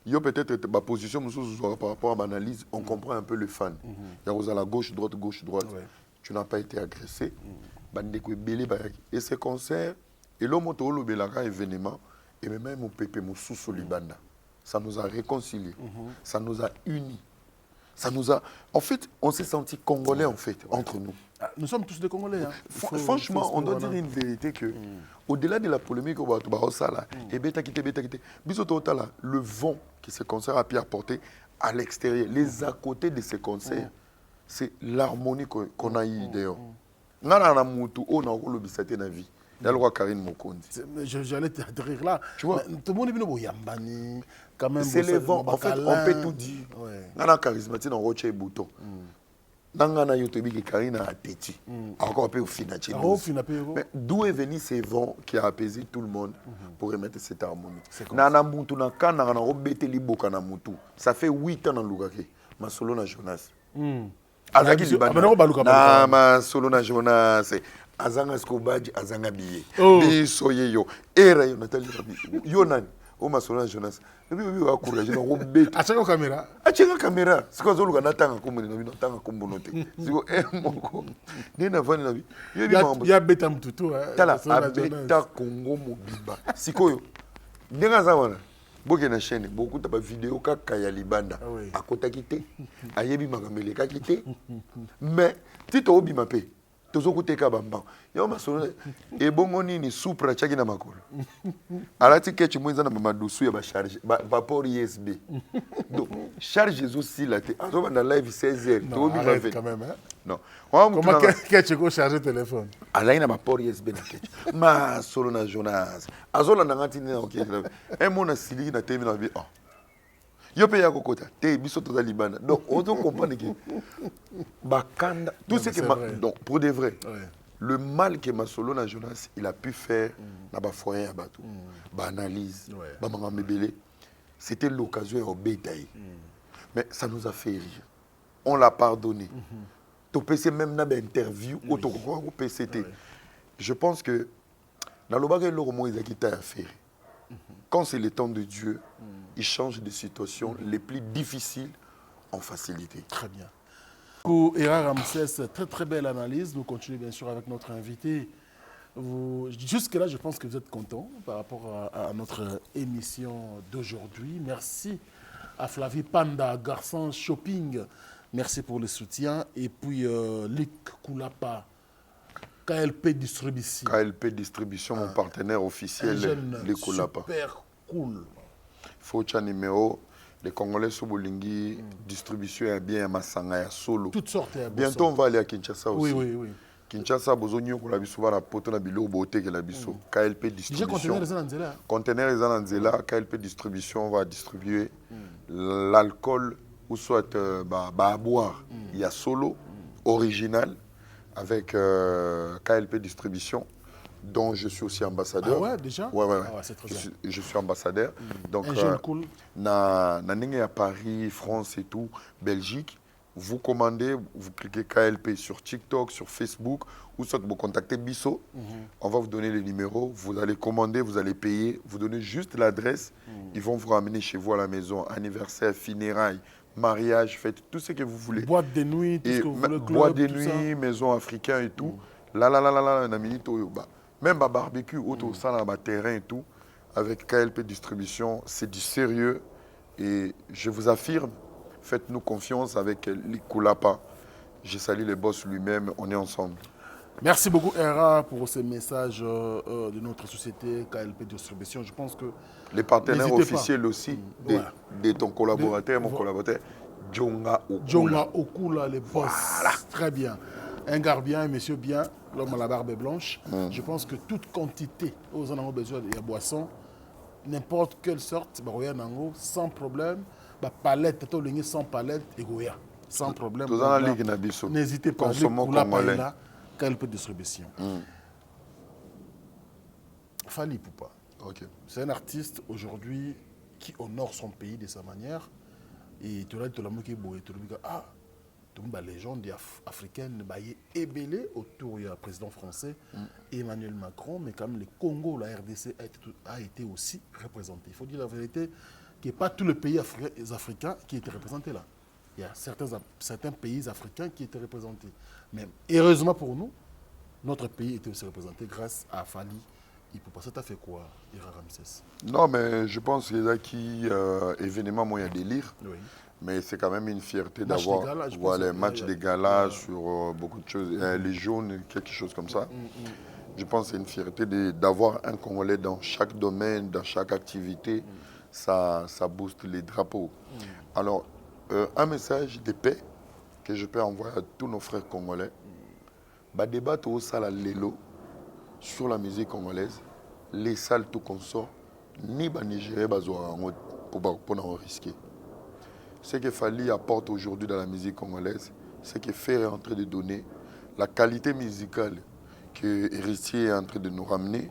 Il y a peut-être ma position par rapport à ma analyse, on comprend un peu le fan. Il y a la gauche, droite. Tu n'as pas été agressé. Et ces concerts, et l'homme au Belaka événement, et même mon pépé, mon sous Libanda, ça nous a réconciliés, ça nous a unis. Ça nous a... En fait, on s'est senti congolais en fait, entre nous. Nous sommes tous des Congolais. Hein. Franchement, on doit dire une vérité que, au-delà de la polémique, le vent que ce concert a pu apporter à l'extérieur, les à côté de ces concerts, c'est l'harmonie qu'on a eu d'ailleurs. Ngana na mutu o na ko lobisate na vie. Il y a Karine Mokondi. J'allais t'atterrir là. Tu vois, tout le monde est venu au Yambani. Quand même, c'est les vents. En fait, on peut tout dire. On a charismatique dans Roche et Bouton. Nangana Yotobi qui Karine a téti. Encore un peu au final. Mais d'où est venu ces vents qui a apaisé tout le monde pour remettre cette harmonie? Nana Moutou, Nana Robete Liboka na Moutou. Ça fait 8 ans dans Lugake. Ma solo na Jonas. Azaki Liban. Na ma solo na Jonas. Azanga Skobaji, Azanga Biye. Bisoye yo. Era yo Nathalie yo nani. O ma solo na Jonas. Ebi wa courage na Robete. Achaka caméra. Achaka caméra. Siko zolu kana tanga komuni na bino tanga kombonote. Siko moko. Ni na vani na bi. Ya beta mtutu. Tala abeta Congo mobimba. Siko yo. Ndenga za wana. Boke na chaîne, beaucoup de vidéos kaka ya libanda. Akota kité. Ayebi makamele ka kité. Mais ti to obi mape. Tozo kuteka bamba. Yo masolo e bongo nini supra chaki na makolo. Alati kechi mwenza na mama dosu ya ba charge ba port USB. Donc charge aussi la té. Azo na live 16h. To obi mape. Quand même hein. Non. Comment kechi ko charger téléphone? Alaina ba port USB na kechi. Ma solo na Jonas. Azo la ngati na oké. E mona sili na temi na bi. Oh. Yo pe ya kokota te biso toza libana. Donc on doit comprendre que bakanda tout ce que donc pour de vrai le mal que Masolo na Jonas il a pu faire na ba foyer ya bato ba analyse ba manga mebele c'était l'occasion au bétail. Mais ça nous a fait rire. On l'a pardonné. To PC même na ba interview auto ko PCT. Je pense que na lobaka lo mo ezakita à faire. Quand c'est le temps de Dieu, il change des situations les plus difficiles en facilité. Très bien. Pour Era Ramsès, très très belle analyse. Nous continuons bien sûr avec notre invité. Jusque-là, je pense que vous êtes content par rapport à notre émission d'aujourd'hui. Merci à Flavie Panda, Garçon Shopping. Merci pour le soutien. Et puis, Luc Koulapa, KLP Distribution. KLP Distribution, mon partenaire officiel, Luc Koulapa. Super cool. Faut un numéro. Les Congolais Sobolingi, distribution est bien à Massanga, à Solo. Toutes sortes. Bientôt, on va aller à Kinshasa aussi. Oui. Kinshasa, Bozonio, qu'on a vu souvent la pote, on a vu l'eau beauté, qu'on a vu KLP Distribution. Déjà, conteneur les Anzela, KLP Distribution va distribuer l'alcool ou soit à boire. Il y a Solo, original, avec KLP Distribution, dont je suis aussi ambassadeur. Ah ouais, déjà? Ouais. Ah ouais, c'est très bien. Je suis ambassadeur. Donc, un jeune cool. à Paris, France et tout, Belgique, vous commandez, vous cliquez KLP sur TikTok, sur Facebook, ou soit vous contactez Bisso. On va vous donner les numéros, vous allez commander, vous allez payer, vous donnez juste l'adresse. Ils vont vous ramener chez vous à la maison, anniversaire, funérailles, mariage, fête, tout ce que vous voulez. Boîte de nuit, tout ce que vous voulez. Boîte de nuit, maison africaine et tout. Là, on a mis même à barbecue, auto ça, terrain et tout, avec KLP Distribution, c'est du sérieux. Et je vous affirme, faites-nous confiance avec Likulapa. Je salue le boss lui-même, on est ensemble. Merci beaucoup, Era, pour ces messages de notre société KLP Distribution. Je pense que les partenaires officiels aussi de ton collaborateur, mon collaborateur, Djonga Okula. Djonga Okula, les boss. Voilà. Très bien. Un gars bien, un monsieur bien, l'homme à la barbe blanche. Je pense que toute quantité, aux en besoin de boisson, n'importe quelle sorte, sans problème, palette, sans palette, et sans problème. N'hésitez pas, congolais. KLP Distribution. Fally Ipupa. C'est un artiste aujourd'hui qui honore son pays de sa manière. Et tu l'as dit, la légende africaine est ébélée autour du président français Emmanuel Macron, mais quand même le Congo, la RDC a été aussi représenté. Il faut dire la vérité qu'il n'y a pas tous les pays africains qui étaient représentés là. Il y a certains pays africains qui étaient représentés. Mais heureusement pour nous, notre pays était aussi représenté grâce à Fally Ipupa. Ça t'a fait quoi, Era Ramsès? Non, mais je pense qu'il y a qui événement moyen délire. Oui. Mais c'est quand même une fierté d'avoir les matchs de gala sur beaucoup de choses, les jaunes, quelque chose comme ça. Je pense que c'est une fierté d'avoir un Congolais dans chaque domaine, dans chaque activité. Ça booste les drapeaux. Alors, un message de paix que je peux envoyer à tous nos frères congolais. Bah débat au salle lelo sur la musique congolaise, les salles tout consort, ni bah Nigérien pour nous risquer. Ce que Fally apporte aujourd'hui dans la musique congolaise, c'est que Fer est en train de donner la qualité musicale que Héritier est en train de nous ramener,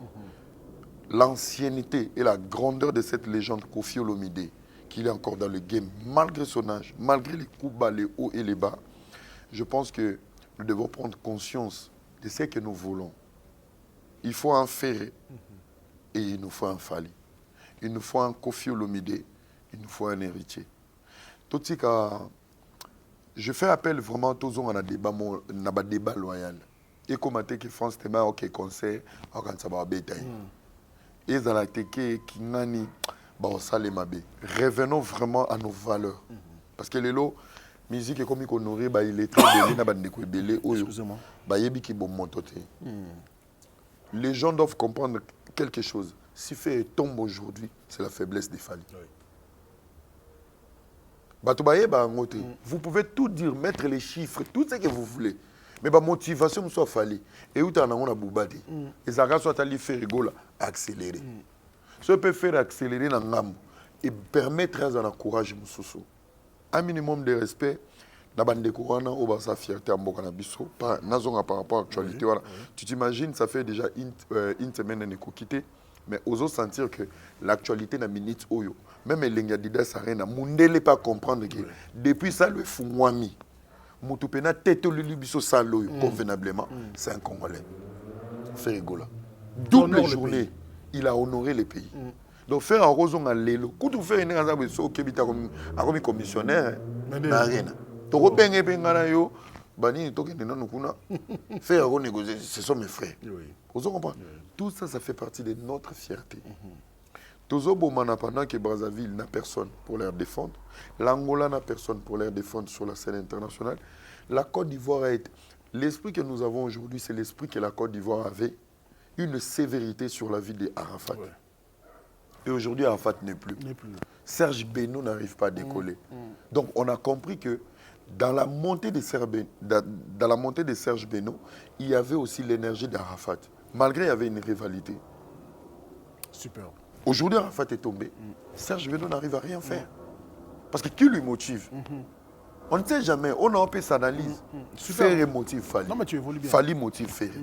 l'ancienneté et la grandeur de cette légende Koffi Olomide, qu'il est encore dans le game, malgré son âge, malgré les coups bas, les hauts et les bas. Je pense que nous devons prendre conscience de ce que nous voulons. Il faut un Ferré et il nous faut un Fally. Il nous faut un Koffi Olomide, il nous faut un Héritier. Tout ce que je fais appel vraiment à tous un débat loyal. Et comme que France Tema OK conseil quand ça va bétail. Et dans la teke qui nani ba mabe. Revenons vraiment à nos valeurs. Parce que les lots musique est comme honoré ba il est très belé na ba ndeko belé oyo. Excusez-moi. Ba yebi ki bon montoté. Les gens doivent comprendre quelque chose. Si fait tombe aujourd'hui, c'est la faiblesse des Fally. Vous pouvez tout dire, mettre les chiffres, tout ce que vous voulez. Mais la motivation soit Fally. Et où tu en as boubadi. Et ça soit allé faire rigoler, accélérer. Ce peut faire accélérer dans l'âme et permettre à encourager Moussoussou. Un minimum de respect. Na bande courana au basa fierté en bokana biso par rapport à l'actualité. Voilà. Tu t'imagines, ça fait déjà une semaine qu'on quitté. Mais osons sentir que l'actualité n'a minute oyo. Même les Didas Arena, ne pas comprendre que depuis ça, le Fououami, Moutupena tête au Lubiso Salo, convenablement, c'est un Congolais. Fait rigoler. Double journée, il a honoré le pays. Donc, faire un roson à l'élo. Quand tu fais une raison, comme commissionnaire, n'arena. Tu repères un yo. Faire renégocier, ce sont mes frères. Vous comprenez? Tout ça, ça fait partie de notre fierté. Tozo Bomana, pendant que Brazzaville n'a personne pour les défendre, l'Angola n'a personne pour les défendre sur la scène internationale, la Côte d'Ivoire a été... L'esprit que nous avons aujourd'hui, c'est l'esprit que la Côte d'Ivoire avait, une sévérité sur la vie d'Arafat. Et aujourd'hui, Arafat n'est plus. Serge Beno n'arrive pas à décoller. Donc, on a compris que dans la montée de Serge Beno, il y avait aussi l'énergie d'Arafat. Malgré qu'il y avait une rivalité. Super. Aujourd'hui, Arafat est tombé. Serge Beno n'arrive à rien faire. Parce que qui lui motive? On ne sait jamais. On a un peu s'analyse. Ferré motive Fally. Non, mais tu évolues bien. Fally motive Ferré.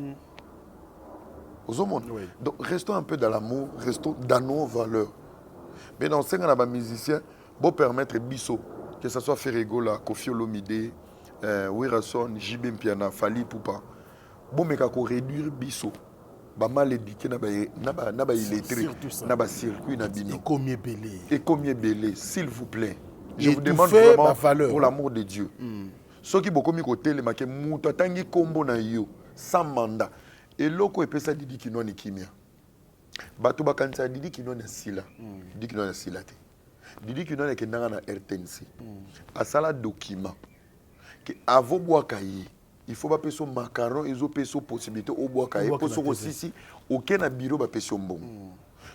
Aux hommes. Donc, restons un peu dans l'amour, restons dans nos valeurs. Mais dans ce cas, on a musicien, pour permettre Bisso, que ce soit Ferregola, Koffi Olomide, Werason, JB Mpiana, Fally Poupa, bon, mais qu'on réduire Bisso, mal éduqué, n'a illettré, n'a circuit, n'a bino. Et combien belé, s'il vous plaît. Je vous demande vraiment, pour l'amour de Dieu. Ceux qui beaucoup mis côté, les maquets, mouta tangi combo na yo, sans mandat. Et l'oko est ça didi qui non ni kimia. Bato bakansa didi qui non ni sila, didi qui non ni silate. Didi qui non ni kendanga na RTNC. Asala document. Que avo boakayi, il faut pas peso macaron, ils ont peso possibilité au boakayi, peso aussi aucun na bureau ba peso mbon.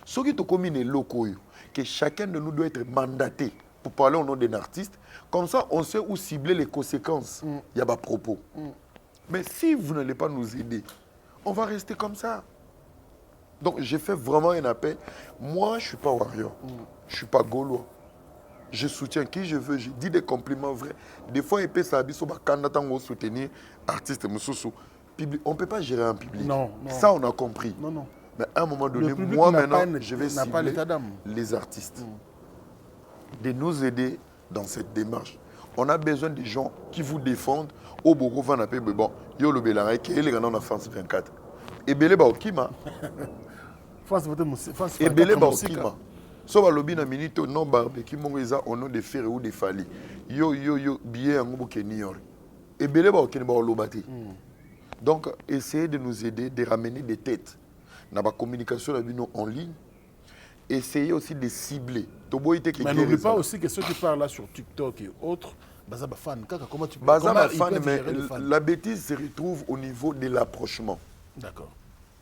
Ce qui te commune loko yo, que chacun de nous doit être mandaté pour parler au nom d'un artiste. Comme ça, on sait où cibler les conséquences. Il y a des propos. Mais si vous n'allez pas nous aider, on va rester comme ça. Donc, j'ai fait vraiment un appel. Moi, je ne suis pas warrior. Je ne suis pas gaulois. Je soutiens qui je veux. Je dis des compliments vrais. Des fois, il peut s'habiller sur ma soutenir artiste. On ne peut pas gérer un public. Non. Ça, on a compris. Non. Mais à un moment donné, moi, maintenant, je vais cibler les artistes. De nous aider dans cette démarche. On a besoin des gens qui vous défendent. Au Bogo van appel bon, yo le Bélaré qui est les gars en France 24. Et Belé ba okima. France et Belé ba okima. So ba lobby na minute non barbecue mon eza au nom de Ferré ou de Fally. Yo billet en Ngobo Kenior. Et Belé ba okina ba lobati. Donc essayez de nous aider de ramener des têtes. Na ba communication la bino en ligne. Essayez aussi de cibler. Mais n'oublie pas aussi que ceux qui parlent là sur TikTok et autres, Bazaba fan. Comment tu peux mais la bêtise se retrouve au niveau de l'approchement. D'accord.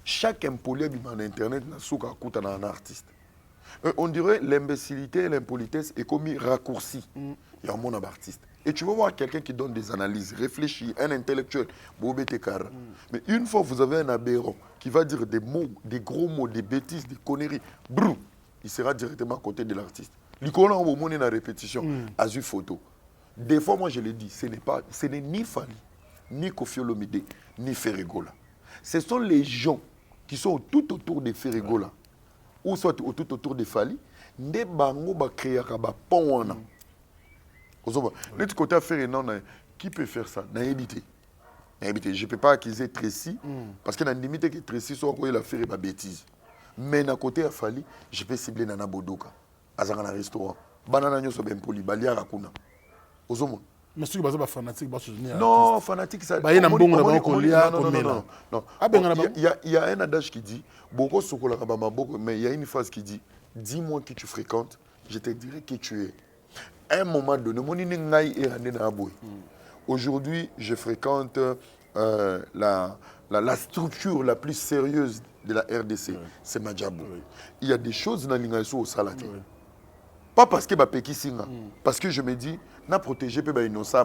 Chaque impoli en Internet n'a souka kuta na un artiste. On dirait l'imbécilité et l'impolitesse est comme raccourci. Il y a un monde artiste. Et tu vas voir quelqu'un qui donne des analyses, réfléchit, un intellectuel. Mais une fois vous avez un aberrant qui va dire des mots, des gros mots, des bêtises, des conneries, brou, il sera directement à côté de l'artiste. L'icône au moment de la répétition, à une photo. Des fois, moi je l'ai dit, ce n'est ni Fally, ni Koffi Olomide, ni Ferregola. Ce sont les gens qui sont tout autour de Ferregola, ou soit tout autour de Fally, ne bango ba créer ba pont wana. L'autre côté à faire qui peut faire ça? Je ne peux pas accuser Tracy parce qu'il y a une limite que Tracy soit quoi il a fait des bêtises. Mais d'un côté à Fally, je peux cibler Nana Bodoka, à un restaurant. Banana nyoso ben poli, balia rakuna. Ozomo. Mais ceux qui sont fanatiques, non, fanatique ça. Non. Il y a un adage qui dit, mais il y a une phrase qui dit, dis-moi qui tu fréquentes, je te dirai qui tu es. À un moment donné, aujourd'hui, je fréquente la structure la plus sérieuse de la RDC, c'est Madjabou. Il y a des choses dans l'ingénieur au Salati. Pas parce que Bapeki Singa, parce que je me dis, na protégé peut innocent.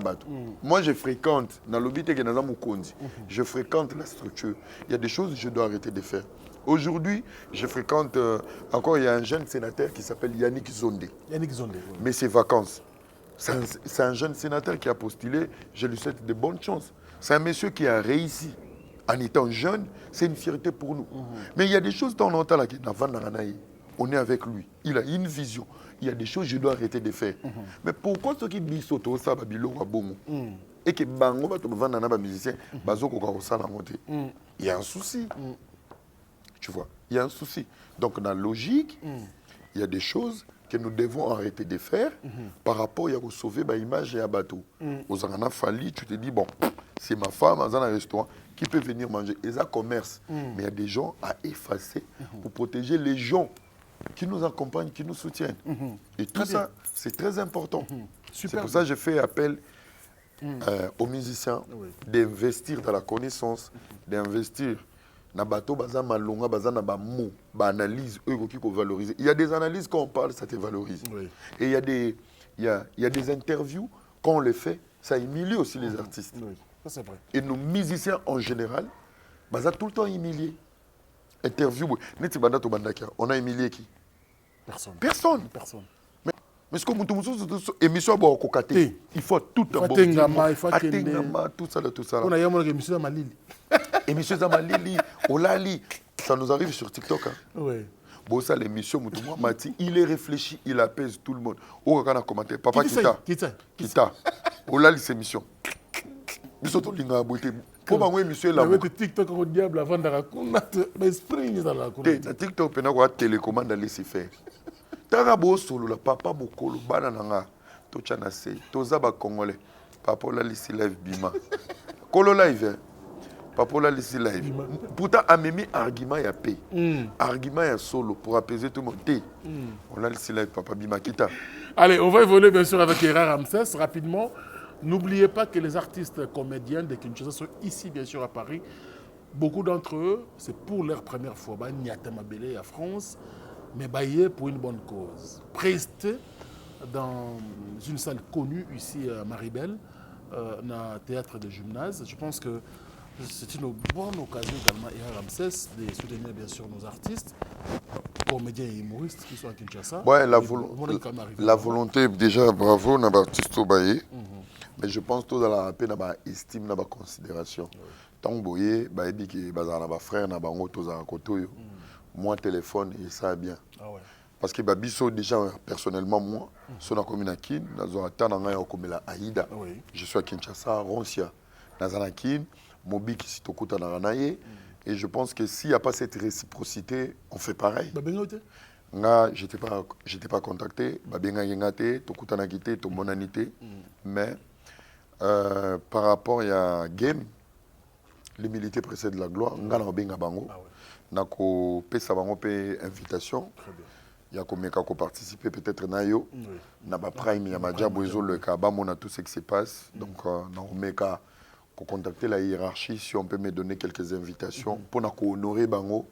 Moi, je fréquente, dans l'obité que nous Mukondi, je fréquente la structure. Il y a des choses que je dois arrêter de faire. Aujourd'hui, je fréquente, encore il y a un jeune sénateur qui s'appelle Yannick Zondé. Yannick Zondé. Oui. Mais c'est vacances. C'est un jeune sénateur qui a postulé, je lui souhaite de bonnes chances. C'est un monsieur qui a réussi. En étant jeune, c'est une fierté pour nous. Mais il y a des choses dans l'entend là, on est avec lui. Il a une vision. Il y a des choses que je dois arrêter de faire. Mais pourquoi ceux qui disent que ça va et que bango va vendre musicien, il y a un souci. Tu vois, il y a un souci. Donc dans la logique, il y a des choses que nous devons arrêter de faire par rapport à sauver l'image et à bateau. Aux Arana Fally, tu te dis, bon, c'est ma femme dans un restaurant qui peut venir manger. Et ça commerce. Mais il y a des gens à effacer pour protéger les gens qui nous accompagnent, qui nous soutiennent. Et tout ça, c'est très important. C'est pour ça que je fais appel aux musiciens d'investir dans la connaissance, d'investir dans le bateau, dans l'analyse, valoriser. Il y a des analyses, quand on parle, ça te valorise. Et il y a des interviews, quand on les fait, ça humilie aussi les artistes. Ça, c'est vrai. Et nos musiciens en général, tout le temps humiliés. Interview, on a humilié qui? Personne. Mais ce que nous émission à Kokate, il faut tout aborder. Il faut tout ça. On a eu émission à Malili. Émission à Malili, Olali, ça nous arrive sur TikTok. Oui. Bon, ça, l'émission, Mati, il est réfléchi, il apaise tout le monde. On a commenté, papa Kita. Olali, c'est émission. Nous sommes tous les gars à beauté. Comment émission là? Avec TikTok au diable avant de raconter, mais spring dans la cour. TikTok, on a quoi télécommande à laisser faire. Tarabo solo la papa bokolo bana nanga to chana se to zaba congolais papa la lisi live bima kolo live papa la lisi live pourtant amemi argument ya paix argument ya solo pour apaiser tout le monde on a lisi live papa bima kita. Allez, on va évoluer bien sûr avec Era Ramsès rapidement. N'oubliez pas que les artistes comédiens de Kinshasa sont ici bien sûr à Paris. Beaucoup d'entre eux, c'est pour leur première fois. Nyata Mabele à France. Mais baillé pour une bonne cause. Presté dans une salle connue ici à Maribel, dans le théâtre de gymnase. Je pense que c'est une bonne occasion également, Era Ramsès, de soutenir bien sûr nos artistes, comédiens et humoristes qui sont à Kinshasa. Ouais, la volonté, déjà, bravo, on a artiste baillé. Mais je pense que tout dans la paix, on a estime, on a considération. Tant que boyé, baillé qui est frère, on a tous à côté. Moi, téléphone, et ça va bien. Parce que Babiso, déjà, personnellement, moi, je suis à Kin, Aïda. Je suis à Kinshasa, Ronsia, Nazanakin, Mobi qui s'est au côté de et je pense que s'il n'y a pas cette réciprocité, on fait pareil. Je n'étais pas contacté, mais par rapport à Game, l'humilité précède la gloire. Nako pesa bango pe invitation ya komeka ko participer peut-être na yo na ba prime ya Madjabou le kaba mona tout ce qui se passe donc na omeka ko contacter la hiérarchie si on peut me donner quelques invitations pour na ko honorer bango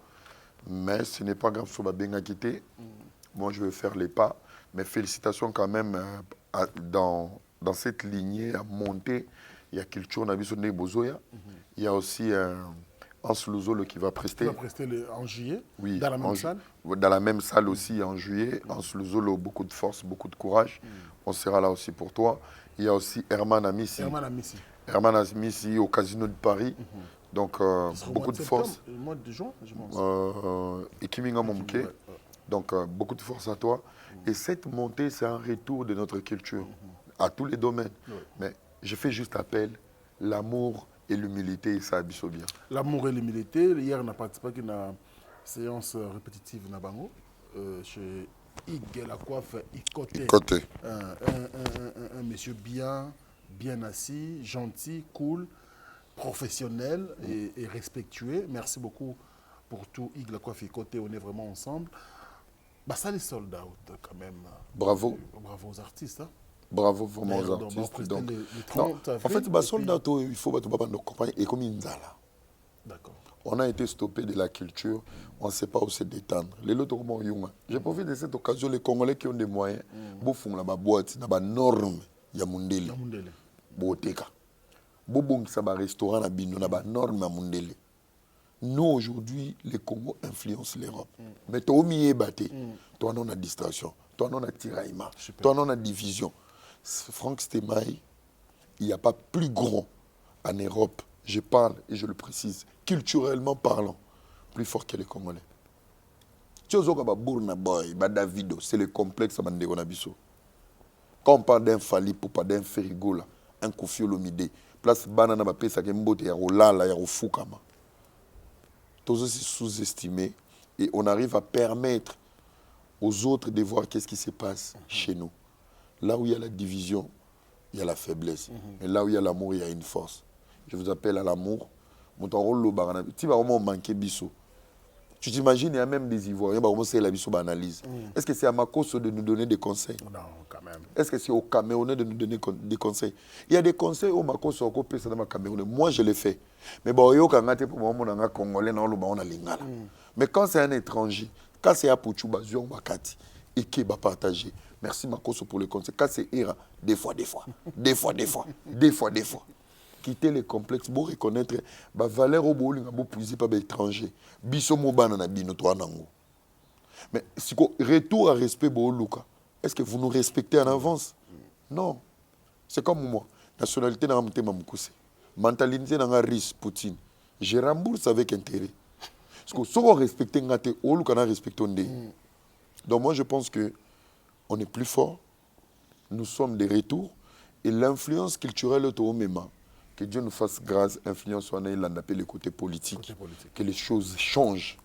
mais ce n'est pas grave sur ba benga quitter moi je vais faire les pas mais félicitations quand même dans dans cette lignée à monter. Il y a culture Nabiso Bozoya. Il y a aussi Hans Luzolo qui va prester. Qui va prester en juillet, oui, dans la même salle. Dans la même salle aussi en juillet. Hans Luzolo, beaucoup de force, beaucoup de courage. On sera là aussi pour toi. Il y a aussi Herman Amissi. Herman Amissi au Casino de Paris. Donc, beaucoup de force. Le mois de juin, je pense. Et Kiminga Momke. Donc, beaucoup de force à toi. Et cette montée, c'est un retour de notre culture à tous les domaines. Mais je fais juste appel, l'amour et l'humilité, ça abysse bien. L'amour et l'humilité. Hier, on a participé à une séance répétitive Nabango chez Ig la coiffe Ikote. Un monsieur bien assis, gentil, cool, professionnel et respectueux. Merci beaucoup pour tout. Ig la coiffe Ikote, on est vraiment ensemble. Bah, ça, les soldats, quand même. Bravo. Bravo aux artistes. Hein. Bravo vraiment aux artistes. Donc, non, en fait, les soldats, il faut pas nous comprendre. Et comme Inzala. D'accord. On a été stoppé de la culture, on ne sait pas où se détendre. J'ai profité de cette occasion, les Congolais qui ont des moyens, ils font la boîte, la norme, il y a Mundele. Boteka. Bobong, ça va restaurant, la bino, la norme à Mundele. Nous, aujourd'hui, les Congos influencent l'Europe. Mais toi, toi, on a distraction. Toi, on a tiraillement. Toi, on a division. Franck Stemai, il n'y a pas plus grand en Europe, je parle et je le précise, culturellement parlant, plus fort que les Congolais. C'est le complexe à Mandegonabiso. Quand on parle d'un Fali, pas d'un Ferigo, un Kofi Olomide, place banana, ça Kembote, il y a Olala, il y a Fukama. Tous aussi sous-estimés et on arrive à permettre aux autres de voir qu'est-ce qui se passe chez nous. Là où il y a la division, il y a la faiblesse. Et là où il y a l'amour, il y a une force. Je vous appelle à l'amour. Tu vas vraiment manquer biso. Tu t'imagines, il y a même des Ivoiriens, c'est la biso analyse. Est-ce que c'est à Makoso de nous donner des conseils? Non, quand même. Est-ce que c'est au Camerounais de nous donner des conseils? Il y a des conseils au Makoso au Camerounais. Moi, je l'ai fait. Mais Congolais, mais quand c'est un étranger, quand c'est à Pouchouba, Zion Bakati, et qui va partager. Merci Makoso pour le conseil. Quand c'est Ira, des fois. Quitter les complexes pour reconnaître la valeur au bowling pour puiser par l'étranger. Biso mobana na bino to anango. Mais si retour à respect pour Luka, est-ce que vous nous respectez en avance? Non. C'est comme moi. Nationalité n'a pas de mentalité n'a pas de Poutine. Je rembourse avec intérêt. Parce que si on respecte Ngate, on a respecté. Donc moi je pense que on est plus fort. Nous sommes des retours. Et l'influence culturelle est au même. Que Dieu nous fasse grâce, influence, on a appelé le côté politique. Que les choses changent.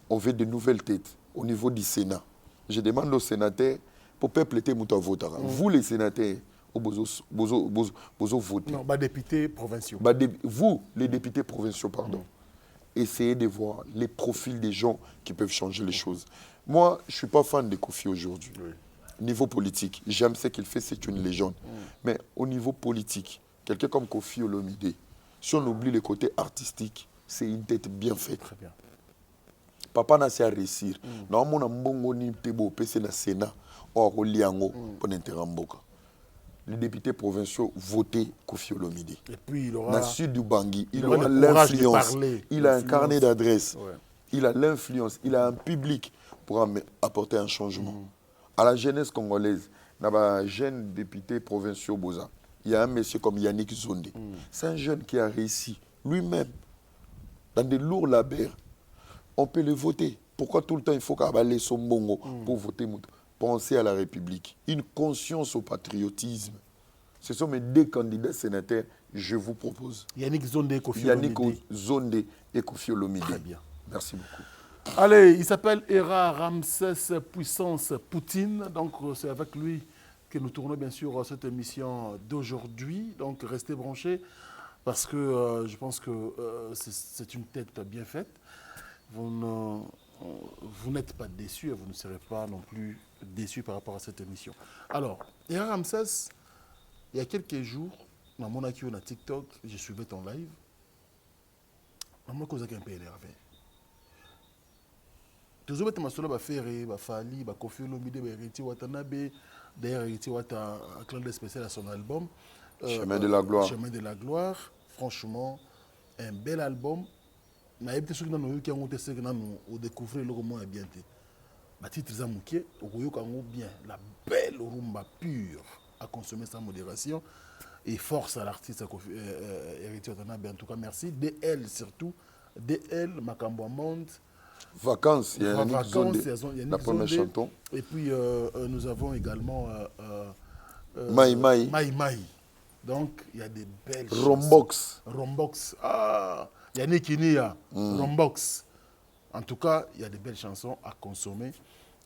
On veut de nouvelles têtes au niveau du Sénat. Je demande aux sénateurs, pour peuple était mouton voter. Vous les sénateurs, vous votez. Non, députés provinciaux. Vous, les députés provinciaux, pardon. Essayez de voir les profils des gens qui peuvent changer les choses. Moi, je ne suis pas fan de Kofi aujourd'hui. Niveau politique, j'aime ce qu'il fait, c'est une légende. Mais au niveau politique, quelqu'un comme Kofi Olomide, si on oublie le côté artistique, c'est une tête bien faite. Très bien. Papa n'a pas à réussir. Non, mon ambongo ni tebo pese na Sénat, or liango pour n'interramboka. Les députés provinciaux votaient Kofi Olomide. Et puis il aura. Dans le sud du Bangui, il aura l'influence. Il a un carnet d'adresse. Ouais. Il a l'influence. Il a un public pour apporter un changement. À la jeunesse congolaise, il y a un jeune député provincial Boza. Il y a un monsieur comme Yannick Zonde. C'est un jeune qui a réussi lui-même dans des lourds labeurs. On peut le voter. Pourquoi tout le temps il faut qu'avaler son bongo pour voter? Pensez à la République. Une conscience au patriotisme. Ce sont mes deux candidats sénateurs. Je vous propose. Yannick Zonde et Kofi Olomide. Yannick Zonde et Kofi Olomide. Très bien. Merci beaucoup. Allez, il s'appelle Hera Ramsès Puissance Poutine. Donc c'est avec lui que nous tournons bien sûr cette émission d'aujourd'hui. Donc restez branchés parce que je pense que c'est une tête bien faite. Vous n'êtes pas déçus et vous ne serez pas non plus déçus par rapport à cette émission. Alors, Hera Ramsès, il y a quelques jours, dans mon accueil à TikTok, je suivais ton live. Je me suis un peu énervé. Toujours, je me suis dit, Kofi Olomide, Reti Watanabe, D'ailleurs, Héritier Watt a un clin d'œil spécial à son album. Chemin de la gloire. Chemin de la gloire. Franchement, un bel album. Na yebite soki nanu oyoki yango te seke nanu odécouvrir eloko moko ya bien te. Batitre eza moke okoyoka yango bien. La belle rumba pure à consommer sans modération. Et force à l'artiste Héritier Watanabe. En tout cas, merci. DL surtout. DL, Makambo Monde. Vacances, il y a Yannick Vacances, Zondé, la première chanson. Et puis nous avons également Maï Maï. Maï Maï. Donc il y a des belles Rombox. chansons. Rombox. Ah, Yannick Inia. Rombox. En tout cas, il y a des belles chansons à consommer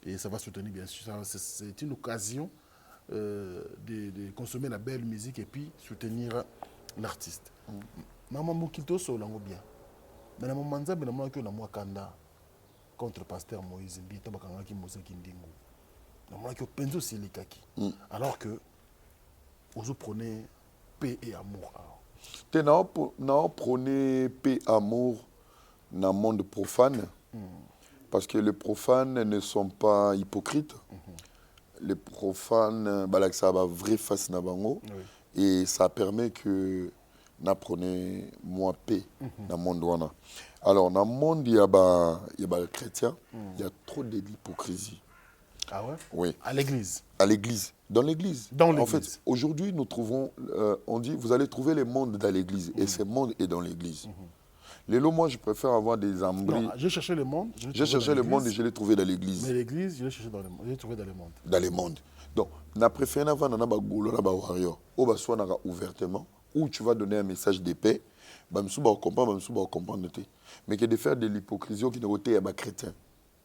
et ça va soutenir bien sûr. C'est une occasion de consommer la belle musique et puis soutenir l'artiste. Maman Mokito Solango bien. Mais la maman Nzambe na mona que na moi kanda contre pasteur Moïse Mbi to bakanga ki Mose Kindingo. Na mona que penzo silikaki. Alors que vous prenez paix et amour. Tu prenez paix et amour dans le monde profane. Parce que les profanes ne sont pas hypocrites. Les profanes, ça va vrai face na bango. Et ça permet que nous prenions moins paix dans le monde. Alors, dans le monde, il y a les chrétiens, il y a trop d'hypocrisie. Ah ouais? Oui. À l'église? À l'église. Dans l'église. Dans l'église. En fait, aujourd'hui, nous trouvons, on dit, vous allez trouver le monde dans l'église. Et ce monde est dans l'église. Les lots, moi, je préfère avoir des embris. J'ai cherché le monde. J'ai cherché le monde et je l'ai trouvé dans l'église. Mais l'église, je l'ai cherché je l'ai trouvé dans le monde. Dans le monde. Donc, na préféré avoir un bagolo, un warrior, ou soit ouvertement, où tu vas donner un message de paix, comprendre, mais que de faire de l'hypocrisie qui n'est pas chrétien.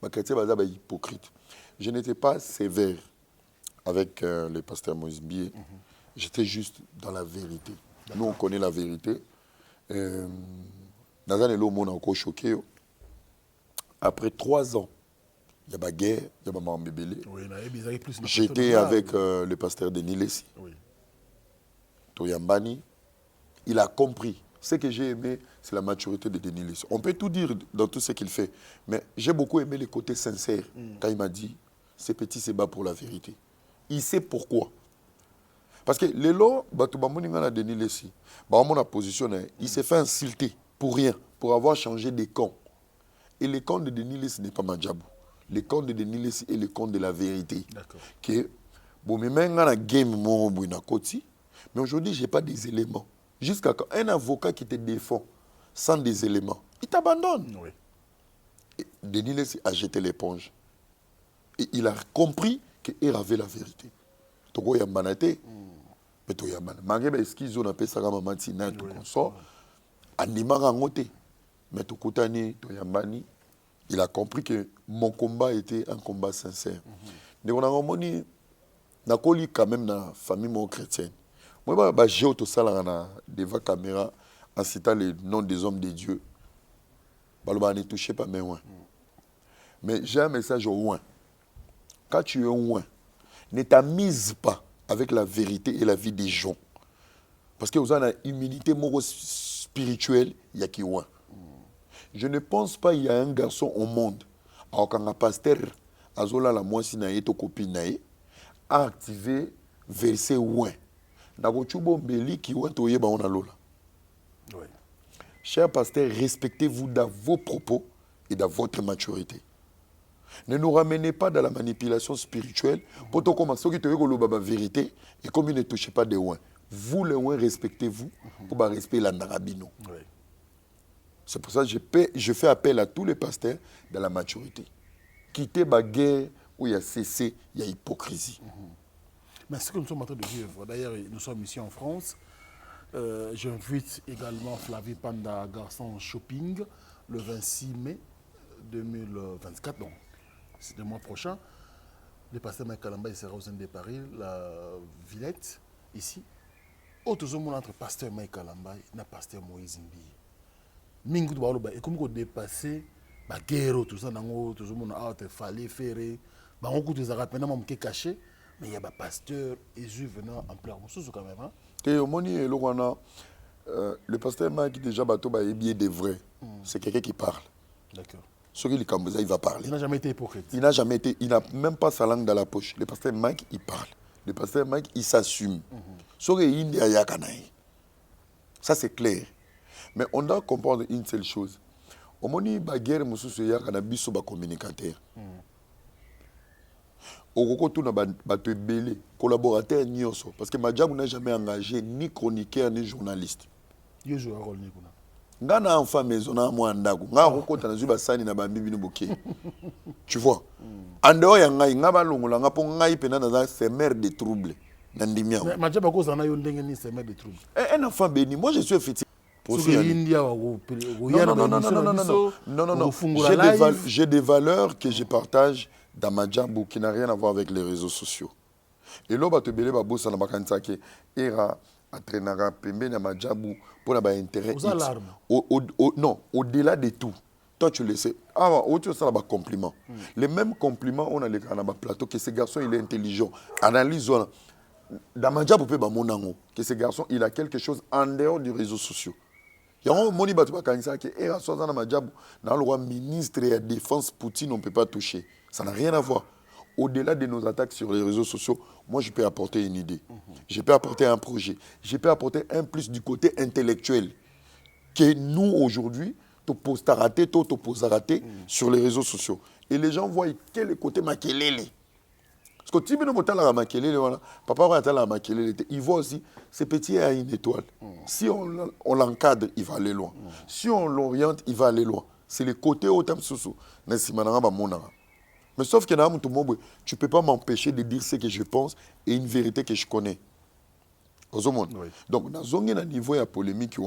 Les chrétiens sont hypocrites. Je n'étais pas sévère avec le pasteur Moïse Bié. J'étais juste dans la vérité. Nous, on connaît la vérité. Dans un élo, on a encore choqué. Après 3 ans, il y a la guerre, il y a Mambébélé. J'étais avec le pasteur Denis Lessi. Toyambani. Il a compris. Ce que j'ai aimé, c'est la maturité de Denis Lessi. On peut tout dire dans tout ce qu'il fait, mais j'ai beaucoup aimé les côtés sincères. Quand il m'a dit, c'est petit, c'est bas pour la vérité. Il sait pourquoi. Parce que les lots, Denis Lessi, il s'est fait insulter pour rien, pour avoir changé des camps. Et le camp de Denis Lessi n'est pas Madjabou. Le camp de Denis Lessi est le camp de la vérité. D'accord. Mais aujourd'hui, je n'ai pas des éléments. Jusqu'à quand un avocat qui te défend sans des éléments, il t'abandonne. Oui. Denis Lessi a jeté l'éponge. Et il a compris qu'il avait la vérité. Toko Yambanate, mais to Yambana. Malgré les skis, on appelle ça comme Matina, tout consort. Animara ngote. Mais Tokotani, to Yambani, il a compris que mon combat était un combat sincère. Donc on a dit, on a quand même dans la famille chrétienne. Moi, j'ai auto ça devant la caméra en citant les noms des hommes de Dieu. Je ne touche pas mes oins. Mais j'ai un message au oin. Quand tu es au oin, ne t'amise pas avec la vérité et la vie des gens. Parce que vous avez une humilité spirituelle, il y a qui oin. Je ne pense pas qu'il y a un garçon au monde, alors quand un pasteur, Azola la moisi na yeto copine a activé verset oin. Chers pasteurs, respectez-vous dans vos propos et dans votre maturité. Ne nous ramenez pas dans la manipulation spirituelle pour que ceux qui te disent la vérité et comme ils ne touchez pas des ouins. Vous, les ouins, respectez-vous pour respecter la narabino. C'est pour ça que je fais appel à tous les pasteurs dans la maturité. Quittez la guerre où il y a cessé, il y a hypocrisie. Mais ce que nous sommes en train de vivre, d'ailleurs, nous sommes ici en France. J'invite également Flavie Panda Garçon Shopping le 26 mai 2024, donc c'est le mois prochain. Le pasteur Mike Kalamba sera au centre de Paris, la Villette, ici. Autre chose entre pasteur Mike Kalamba et pasteur Moïse Mbi. Mingu de Balouba, et comme on dépasse la guerre, tout ça, tout le monde a fallait faire, on a des arabes maintenant caché. Mais il y a des pasteurs et Jésus venant en plein ressources quand même. Le pasteur Mike déjà est bien des vrais. C'est quelqu'un qui parle. D'accord. Ce qui il va parler. Il n'a jamais été hypocrite. Il n'a même pas sa langue dans la poche. Le pasteur Mike, il parle. le pasteur Mike, il s'assume. Sur India, il y a Kanaï. Ça, c'est clair. Mais on doit comprendre une seule chose. Au moment où il y a guerre, il y a un communicateur. Au Roko, tout le monde est belé, collaborateur, parce que Madjabou n'a jamais engagé ni chroniqueur ni journaliste. Il joue un rôle. Nga na enfant maison na moi ndago nga kokota na zuba sani na bambi bino boké. Tu vois, en dehors ya ngai nga balongola nga po ngai pena na c'est mère de trouble na ndimia. Madjaba ko sana yo ndenge ni c'est mère de trouble. Un enfant béni, moi je suis effectif. Non. J'ai des valeurs que je partage dans Madjabou qui n'a rien à voir avec les réseaux sociaux. Et là ba te belé ba bossa na bakanisa ke era entraînera pembe na Madjabou pour avoir intérêt. Non, au-delà de tout. Toi, tu le sais. Ah, tu as un compliment. Les mêmes compliments, on a les plateau que ce garçon, il est intelligent. Analyse, dans Madjabou, que ce garçon, il a quelque chose en dehors des réseaux sociaux. Il y a un moni batouba kanisa qui est à Sozana Madjabou, dans le roi ministre et la défense Poutine, on ne peut pas toucher. Ça n'a rien à voir. Au-delà de nos attaques sur les réseaux sociaux, moi, je peux apporter une idée. Je peux apporter un projet. Je peux apporter un plus du côté intellectuel. Que nous, aujourd'hui, tu poses à rater, tu poses à rater sur les réseaux sociaux. Et les gens voient quel est le côté makelele. Parce que si tu as la makelele, papa va la makelele, il voit aussi, ce petit a une étoile. Si on l'encadre, il va aller loin. Si on l'oriente, il va aller loin. C'est le côté autant sous. Mais sauf que tu ne peux pas m'empêcher de dire ce que je pense et une vérité que je connais. Oui. Donc, dans un niveau de polémique,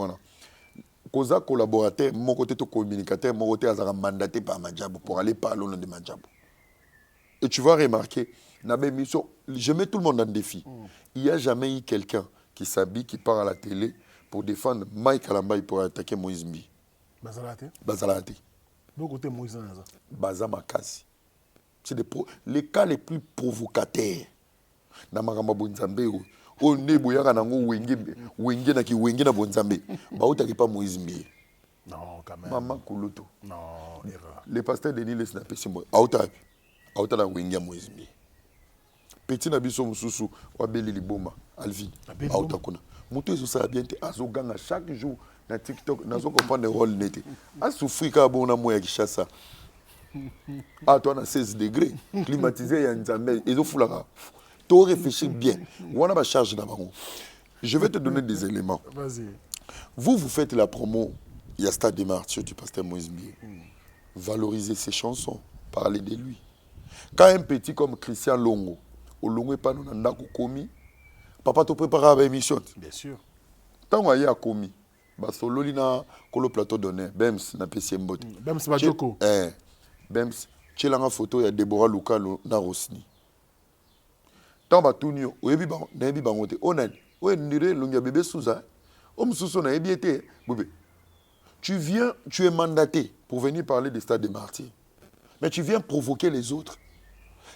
Koza collaborateur, mon côté communicateur, mon côté mandaté par Madjabou pour aller parler au nom de Madjabou. Et tu vas remarquer, je mets tout le monde en défi. Il n'y a jamais eu quelqu'un qui s'habille, qui part à la télé pour défendre Mike Alambaï pour attaquer Moïse Mbi. Bazalate. Mon côté Moïse Naza. Bazamakasi. C'est les cas les plus provocateurs. Namakamba Bonzambe, o nebo yaka nango wenge na ki wenge na Bonzambe. Ba utaki pas Moïse Mbi. Non, quand même. Maman Kouloto. Non, erreur. Le pasteur Denis les n'a pas simbo. Auta la wenge Moïse Mbi. Petit na biso mususu wa beli liboma Alvin. Auta kuna. Muto eso ça bien te azoganga chaque jour na TikTok nazo comprendre rôle nete. A souffrir ka bona moya Kishasa. Ah, toi, on a 16 degrés, climatisé, il y a une zambelle, et donc, tu réfléchis bien. On a ma charge d'abord. Je vais te donner des éléments. Vas-y. Vous faites la promo, il y a Stade des Martyrs du pasteur Moïse Mbi. Valorisez ses chansons, parlez de lui. Quand un petit comme Christian Longo, au Longo et pas nous n'en commis, papa te prépare à l'émission. Bien sûr. Tant qu'il y a commis, solo lina kolo plateau donné, Bems na PC Mbote. Bems Bajoko. Bems, tu as une photo de Deborah Luka na Rosni. Tant que tu viens, tu es mandaté pour venir parler des stades des martyrs. Mais tu viens provoquer les autres.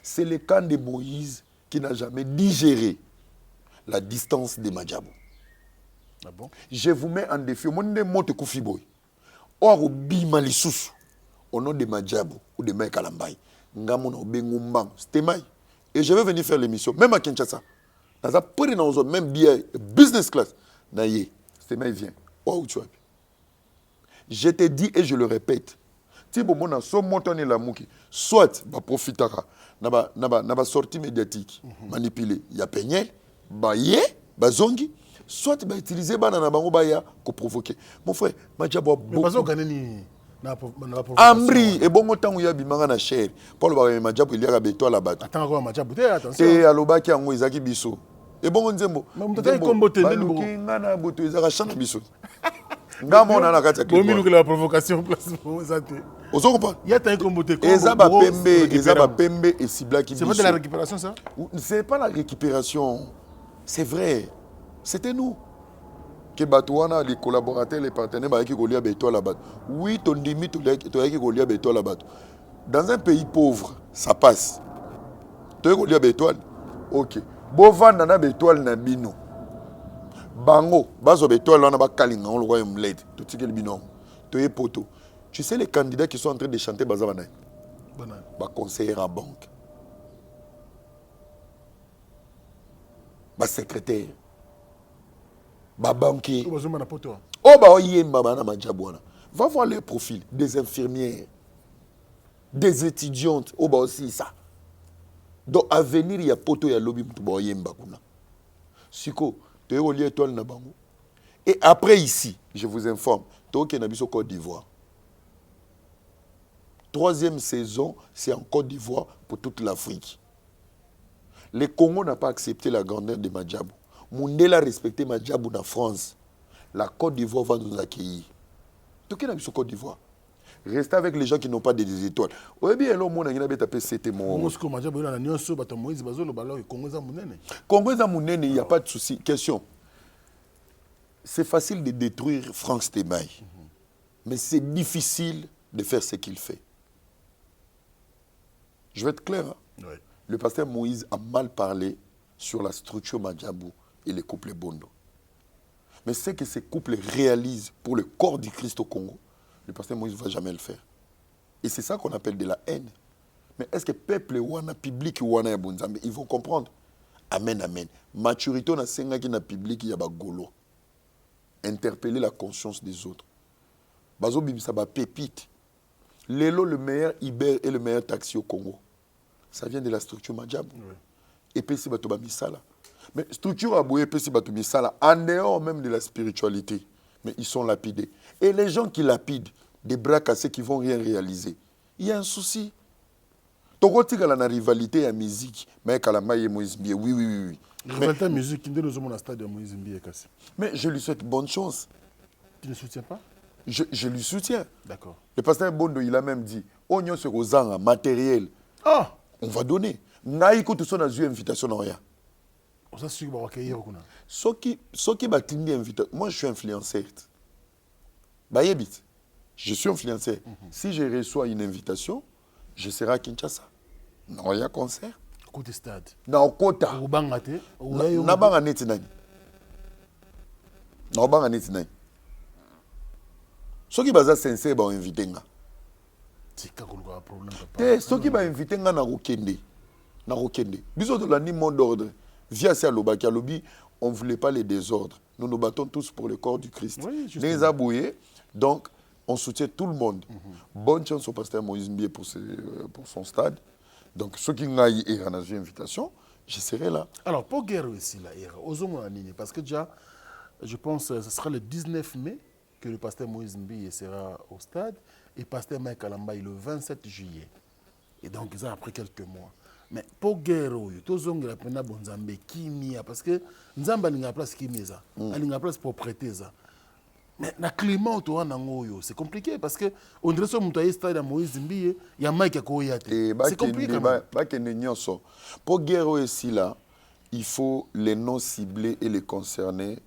C'est le camp de Moïse qui n'a jamais digéré la distance de Madjabou. Ah bon? Je vous mets en défi. Mon nom est Koufiboy. Or, Bimalisous. Au nom de Madjabou ou de Mike Alambaï. Et je vais venir faire l'émission, même à Kinshasa. Même bien, business class. Stémaï vient. Où tu as? Je te dis et je le répète. Soit, profitera, n'a sortie médiatique, manipulé. Il y a Peigné, Baye, Bazongi. Soit, utiliser banana bango baya pour provoquer. Mon frère, Madjabou Ambri et bon temps où il y a bimanga na cher. Paul ba Madjabou il y a beto la bato. Attends encore Madjabou, attention. Et alobaki ango izaki biso. Et bon nzembo. Mais mutata kombote ndeni bo. Ngana boto izaka chana biso. Ngamo na kati ya clip. Bominu que la provocation place ozate. Ozo pas. Il y a ta kombote ko. Ezaba pembe et ciblaki biso. C'est pas de la récupération ça? C'est pas la récupération. C'est vrai. C'était nous. Que Batouana, les collaborateurs, les partenaires, qui golia beto la batte. Oui, ton limite, tu as qui golia beto la batte. Dans un pays pauvre, ça passe. Tu as golia beto. Ok. Bovan nana beto na bino. Bango, bazo beto là na ba kalinga on le royaume l'aide. Tout ce qui est bino. Tu es poto. Tu sais les candidats qui sont en train de chanter bazavana. Ba conseiller à banque. secrétaire, banquier. Va voir les profils des infirmières, des étudiantes, aussi ça. Donc, à venir, il y a poto, il y a lobby, Siko, tu es au lieu étoile na bango. Et après ici, je vous informe, tu es au Côte d'Ivoire. 3e saison, c'est en Côte d'Ivoire pour toute l'Afrique. Le Congo n'a pas accepté la grandeur de Madjabou. Mundela a respecté Madjabou en France. La Côte d'Ivoire va nous accueillir. Tu es au Côte d'Ivoire. Restez avec les gens qui n'ont pas des étoiles. Oui, bien, là, on a tapé c'était mon. Congo, il n'y a pas de souci. Question. C'est facile de détruire Franck Stemaï. Mais c'est difficile de faire ce qu'il fait. Je vais être clair. Hein? Oui. Le pasteur Moïse a mal parlé sur la structure Madjabou et les couples Bondo. Mais ce que ces couples réalisent pour le corps du Christ au Congo, le pasteur Moïse ne va jamais le faire. Et c'est ça qu'on appelle de la haine. Mais est-ce que le peuple wana public wana ya bonzambe, ils vont comprendre? Amen, amen. Maturité na senga ki na public ya ba golo. Interpeller la conscience des autres. Bazo bimisa ba pépite. Lelo, le meilleur Uber et le meilleur taxi au Congo. Ça vient de la structure Madjabou. Oui. Et puis c'est bato ba misala. Mais structure aboué puis c'est bato misala en dehors même de la spiritualité. Mais ils sont lapidés. Et les gens qui lapident, des bras cassés qui ne vont rien réaliser, il y a un souci. Togotika la rivalité à musique, mais Kalamaye Moïse Mbie, oui. Rivalité à musique, qui nous sommes dans le stade de Moïse Mbie cassé. Mais je lui souhaite bonne chance. Tu ne soutiens pas? Je lui soutiens. D'accord. Le pasteur Bondo, il a même dit, oignon sur aux matériel. Ah! On va donner. Naïko tout ça dans une invitation en rien. Ça c'est quoi accueillir kuna. Ce qui va t'inviter invitation. Moi je suis influenceur. Bayebit. Je suis influenceur. Si je reçois une invitation, je serai à Kinshasa. Non, il y a concert. Côté stade. Non, Kota. Au Bangate. Na banga neti nani. Na banga neti nani. Ce qui va être sincère va inviter nga. C'est quoi le problème? Ce qui va inviter nga na Rokende. Na Rokende. Biso de la ni mot d'ordre. Via Sialoba Kialobi, on ne voulait pas les désordres. Nous nous battons tous pour le corps du Christ. Oui, les abouillés, donc on soutient tout le monde. Bonne chance au pasteur Moïse Mbie pour son stade. Donc ceux qui ont eu une invitation, je serai là. Alors pour guerre aussi, là, parce que déjà, je pense que ce sera le 19 mai que le pasteur Moïse Mbie sera au stade et le pasteur Mike Alambaï le 27 juillet. Et donc, ça après quelques mois. Mais pour guerre, tous les gens qui parce que nous avons une place qui une place pour prêter ça. Mais le climat c'est compliqué parce que on dirait que nous stade à Moïse Mbie, il y a Mike qui c'est compliqué. Pour guerre aussi là, il faut les non ciblés et les concernés.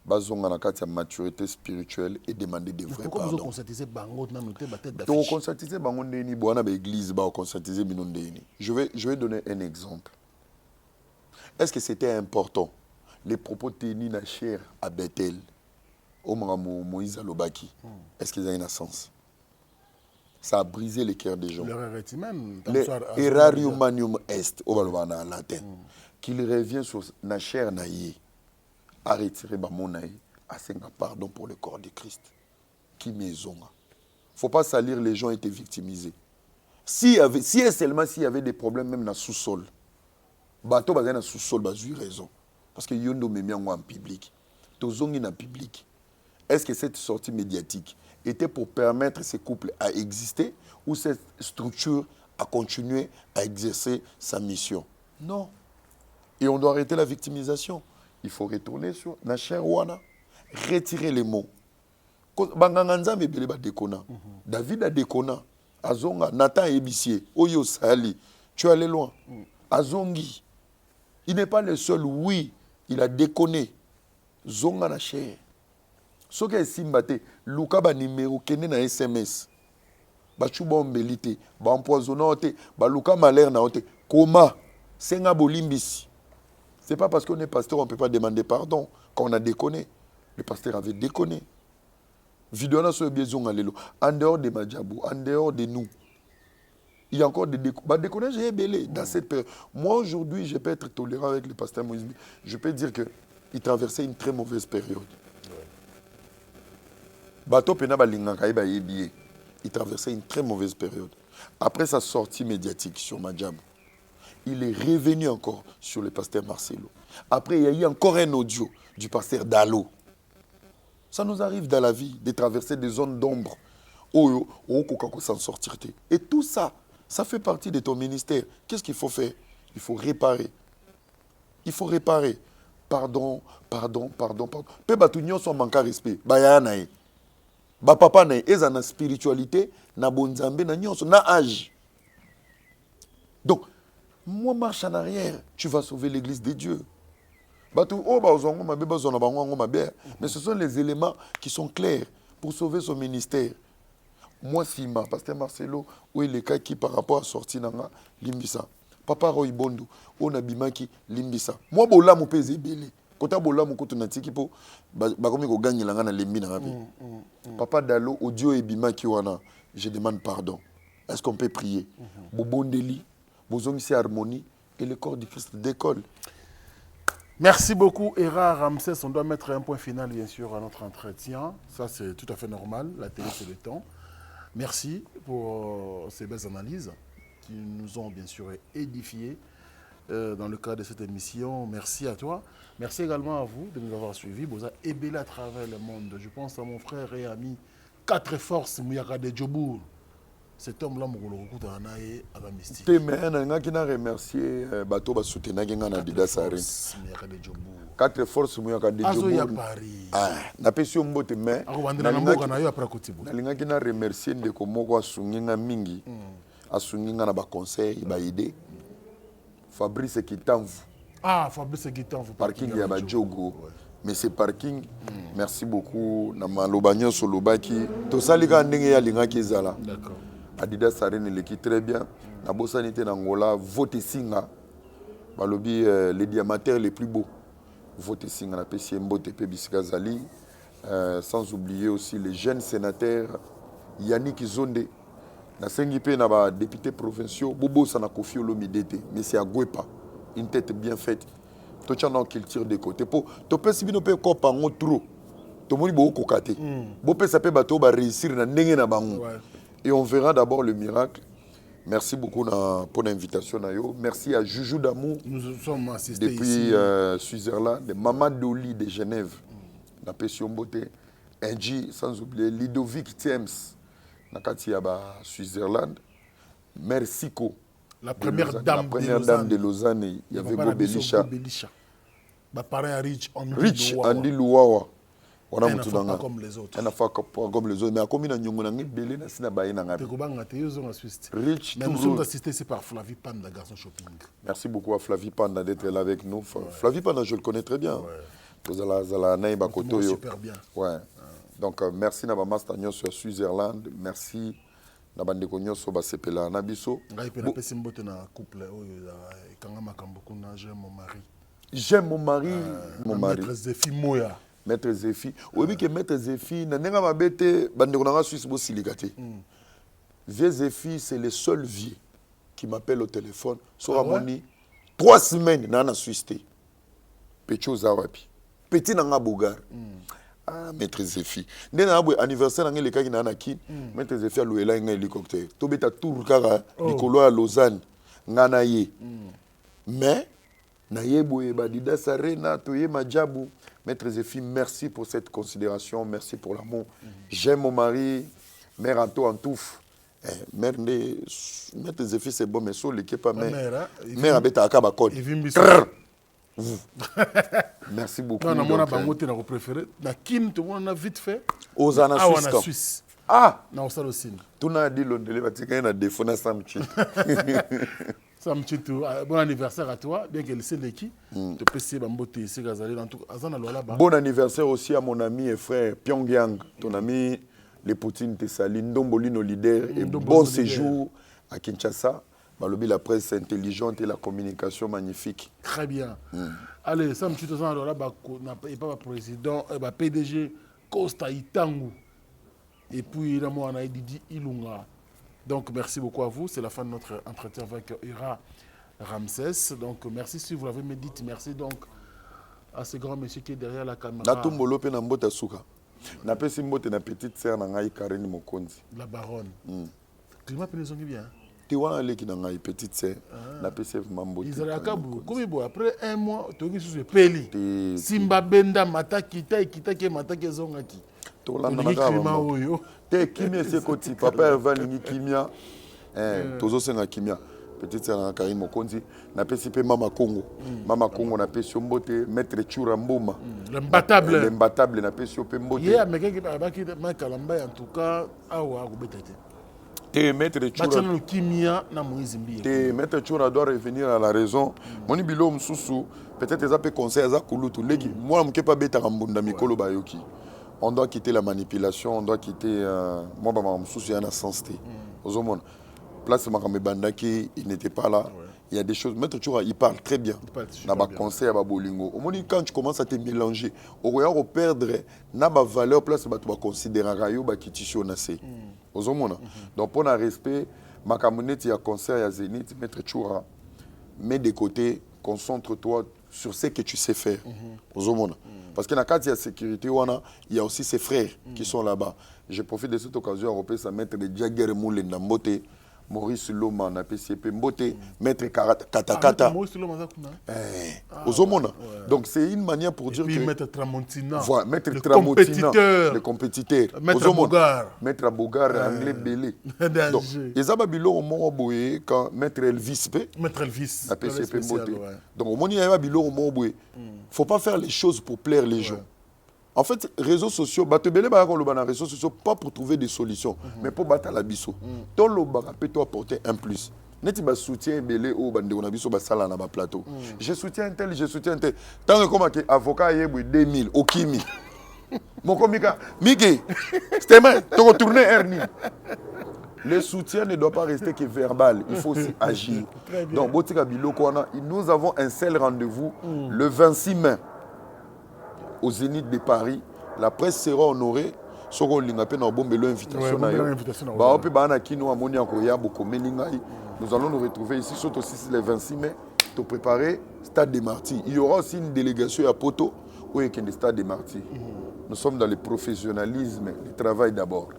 Bazonga na kati ya maturité spirituelle et demander des vrais pardons. Pourquoi vous conscientisez bango na noté ba tête d'affiche? To conscientiser bango ndeni bwana ba église ba conscientiser bino ndeni. Je vais donner un exemple. Est-ce que c'était important les propos tenus na chair à Bethel au Moïse Alobaki? Est-ce qu'ils ont un sens? Ça a brisé les cœurs des gens. Errarium manium est au balwana en latin. Qu'il revient sur na chair na yé. À retirer mon aïe, à senga pardon pour le corps de Christ. Qui maison? Il ne faut pas salir, les gens étaient victimisés. Si et seulement s'il y avait des problèmes même dans le sous-sol, bateau dans le sous-sol, j'ai eu raison. Parce que yondo me mis en public. Tozongi en public. Est-ce que cette sortie médiatique était pour permettre ces couples à exister ou cette structure à continuer à exercer sa mission? Non. Et on doit arrêter la victimisation. Il faut retourner sur la chair wana, retirer les mots. Banganganza mebele ba dekona. David a dekona. Azonga, Nathan Ebissier, Oyo Sali, tu es allé loin. Azongi, il n'est pas le seul, oui, il a déconné. Zonga na chair. Ce qui est simbate, Luka ba numéro kene na SMS. Ba chuba ombelite, ba empoisonna ote, ba Luka malheur na ote. Koma, senga bolimbisi. Ce n'est pas parce qu'on est pasteur qu'on ne peut pas demander pardon. Quand on a déconné, le pasteur avait déconné. Vidéo sur le biais en dehors de Madjabou, en dehors de nous. Il y a encore des déconnages belé dans cette période. Moi, aujourd'hui, je peux être tolérant avec le pasteur Moïse. Je peux dire qu'il traversait une très mauvaise période. Bato Pena Balingaka il traversait une très mauvaise période. Après sa sortie médiatique sur Madjabou, il est revenu encore sur le pasteur Marcelo. Après, il y a eu encore un audio du pasteur Dalo. Ça nous arrive dans la vie de traverser des zones d'ombre. S'en sortir. Et tout ça, ça fait partie de ton ministère. Qu'est-ce qu'il faut faire? Il faut réparer. Il faut réparer. Pardon. Peu batunyo son manque de respect. Bayanaï. Ba papa na eza na spiritualité, na bonzambe na nyonso, na âge. Donc, moi marche en arrière, tu vas sauver l'église de Dieu. Mais ce sont les éléments qui sont clairs pour sauver son ministère. Moi, Sima, pasteur Marcelo, où il est cas qui par rapport à sortir nanga limbisa. Papa Roy Bondo, on a bimaki limbisa. Moi, bola mo peze belé. Kota bola mo koto natiki po ba komi ko gagner langa na limbi na rabi. Papa Dalo, audio et bimaki wana, je demande pardon. Est-ce qu'on peut prier? Bobondeli, bozongisi harmonie et le corps du Christ décolle. Merci beaucoup, Hera Ramsès. On doit mettre un point final, bien sûr, à notre entretien. Ça, c'est tout à fait normal. La télé, c'est le temps. Merci pour ces belles analyses qui nous ont, bien sûr, édifiés dans le cadre de cette émission. Merci à toi. Merci également à vous de nous avoir suivis. Vous avez ébélé à travers le monde. Je pense à mon frère et ami, 4 forces, Mouyaka de Djobour. Cet homme-là, je le mystique. Mais je remercier Bato Basoutenag na Dida Sarine. 4 forces Mouyaka de Djobour. Na pesi mbote mais na remercier ndeko moko asunginga mingi. Asunginga na ba conseil ba idée. Fabrice Kitamvu. Ah, Fabrice Kitamvu. Parking ya ba Djogo. Mais c'est parking. Merci beaucoup na malobanyo solobaki. To salika ndenge ya linga kezala. D'accord. Adidas Sarine l'équipe très bien. La Bossanité d'Angola, vote Singa. Balobi, les diamantaires les plus beaux. Vote Singa, la PCM Botepe Bisikazali. Sans oublier aussi les jeunes sénateurs Yannick Zonde. La CNIP n'a député provinciaux. Bobo Sanakofi Olomidete. Mais c'est à Gouepa. Une tête bien faite. Tout le monde qu'il tire de côté. Pour tu peux si bien encore par trop. Tout le monde est beaucoup côté. Bopé ça peut bateau réussir na n'engue na bango. Et on verra d'abord le miracle. Merci beaucoup pour l'invitation. Merci à Joujou Damour. Nous sommes assistés depuis ici. Switzerland. Maman Doli de Genève. La Pession Beauté. NG, sans oublier Ludovic Tiems. Nakati Aba, Switzerland. Merci Co. La première dame de Lausanne. Il y avait Gobelisha. Pareil à Rich Andy Louawa. On a pas comme les autres. On a fait comme les autres. Mais à combien de gens ont belé na sina baï na ngabi. Rich. Mais nous sommes assistés ici par Flavie Panda, Garçon Shopping. Merci beaucoup à Flavie Panda d'être là avec nous. Flavie Panda, je le connais très bien. Vous allez super bien. Ouais. Donc merci na bama stagnon sur Switzerland. Merci na bande konyo so ba sepela na biso. Ngai pe na pesi mbote na couple oyo kanga makambo kuna j'aime mon mari. J'aime mon mari, mon mari. Maître Zéfi Moya. Maître Zéfi. Oui que Maître Zéfi na nenga mabete bande konanga Suisse bo silikate. Vieux Zéfi, c'est le seul vieux qui m'appelle au téléphone. Sur Ramoni 3 semaines na na Suisse. Pecho Zawapi. Petit nanga Bogar. Ah, Maître Zéfi. Ndé na abwe anniversaire nanga leka na anaki. Maître Zéfi a loué là un hélicoptère. Tobeta tour kara likolo à Lausanne. Ngana ye. Mais na yeboye badida sarena toye majabu. Maître Zéfi, merci pour cette considération, merci pour l'amour. J'aime mon mari, mère Anto Antouf. Mère Maître Zéfi, c'est bon, mais sur l'équipe pas mère. Mère Abeta Akabakon. Merci beaucoup. Non, mon abangote na préféré. Na kin to on vite fait. Ozana Suisse. Ah, na Osalosine. Tu n'as dit l'ondele batika na défaut na samchi. Bon anniversaire à toi, bien que c'est l'équipe. Tu peux essayer d'emboter ici, bon anniversaire aussi à mon ami et frère Pyongyang, ton ami les Poutine Tessali, Ndombolino leader et bon séjour à Kinshasa. Balobi, la presse intelligente et la communication magnifique. Très bien. Allez, ça me tue là, et pas président, PDG Costa Itangu. Et puis, il y a Didi Ilunga. Donc, merci beaucoup à vous. C'est la fin de notre entretien avec Ira Ramsès. Donc, merci si vous l'avez médité. Merci donc à ce grand monsieur qui est derrière la caméra. Natumbolo pe na mbota suka. Na pesi mbote na petite sœur na ngai Karine Mokonzi. La baronne. Climat pénison qui bien. Tu vois leki na ngai petite sœur. Na pesi mambote. Ils allaient à Kabou. Comme bon après un mois, tu as sur Peli. Simba Benda Mata Kita qui Mata qui Zongaki. To la na climat oyo. Te kimia se koti papa Hervé lingi kimia. Tozo senga kimia. Petite sœur Karine Mokonzi na pesi pe mama Congo. Mama Congo na pesi mbote maître Chura Mboma. L'imbattable na pesi pe mbote. Yeah, mais qui abaki makalamba en tout cas awa ko betete. Te maître Chura na kimia na Moïse Mbiye. Te maître Chura doit revenir à la raison. Moni bilo msusu peut-être ça peut conseil za kulutu legi. Moi mke pas beta mbunda mikolo bayoki. On doit quitter la manipulation, on doit quitter moi ba msusu yana sensité. Ozomona. Place Makamé Bandaki, il n'était pas là. Ouais. Il y a des choses. Maître Chura, il parle très bien. Il parle conseil à Bolingo. Au moment quand tu commences à te mélanger, au regard de perdre, na ba valeur place ba tu vas considérer rayo ba kitisho na se. Ozomona. Donc pour un respect, Makamonet il y a conseil à Zénith, Maître Chura, mets de côté, concentre-toi sur ce que tu sais faire. Ozomona. Parce que dans le cadre de la sécurité, il y a aussi ses frères qui sont là-bas. Je profite de cette occasion européenne à mettre des Jagger Moulin dans Mbote. Maurice Loma na PCP Mbote, maître Katakata. Maurice Loma Ozomona. Donc c'est une manière pour dire que maître Tramontina, voilà, maître Tramontina, le compétiteur, maître Bogar, maître Bogar anglais belé. Donc les ababilo au moment boye quand maître Elvis na PCP Mbote. Donc au moment il y a ababilo au moment boye. Faut pas faire les choses pour plaire les gens. En fait, réseaux sociaux, réseaux sociaux, pas pour trouver des solutions, mais pour battre la biso. Ton loba peut apporter un plus. Neti ba soutien belé au bande on a biso ba sala na ba plateau. Je soutiens un tel, je soutiens un tel. Tant que comme avocat yebwe 2000 au kimi. Mon komika, Miki, c'était mal, tu retourner hernie. Le soutien ne doit pas rester que verbal, il faut aussi agir. Donc Botika Biloko, nous avons un seul rendez-vous le 26 mai. Au Zénith de Paris, la presse sera honorée. Nous allons nous retrouver ici, surtout aussi le 26 mai, pour préparer Stade des Martyrs. Il y aura aussi une délégation à Poto, où il y a le Stade des Martyrs. Nous sommes dans le professionnalisme, le travail d'abord.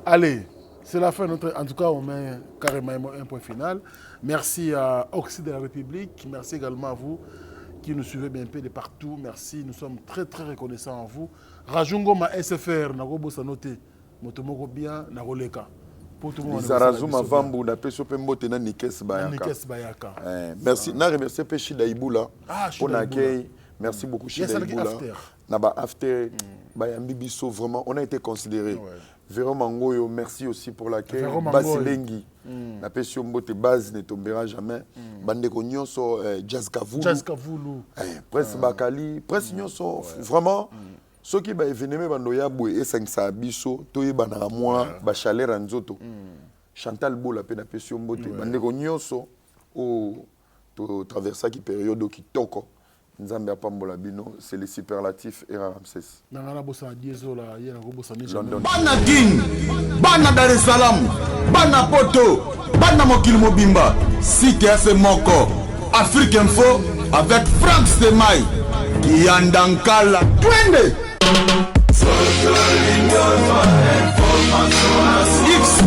Allez, c'est la fin. En tout cas, on met carrément un point final. Merci à Oxy de la République. Merci également à vous qui nous suivez bien peu de partout. Merci, nous sommes très très reconnaissants à vous. Rajungo ma SFR, Nagobo Sanote, Motomoko bien, Nagoleka. Zarazuma Vambu, na peso pe mbote na Nikes Bayaka. Merci, na remercie pe Shida Iboula pour l'accueil. Merci beaucoup Shida Iboula. Naba after Bayambi Bisso, vraiment, on a été considérés. Véro Mangoyo, merci aussi pour l'accueil. Basilengi, na peso mbote base ne tombera jamais. Bande Nyonso, Jazz Kavoulou. Presse Bakali, Presse Nyonso, vraiment. Ceux qui sont venus à Boye et Sangsa Bisso, Toye Banaramoa, Bachaler Anzoto, Chantal Bola, Pénapession Bote, Bandego Nyonso, au traversa qui période qui toko. Nzambia Pambola Bino, c'est les superlatifs et Ramsès. Bana King, Bana Dar es Salaam, Bana Poto, Bana Mokil Mobimba, CTF Moko, Afrique Info, avec Franck Stemai, Yandankala, Twende! X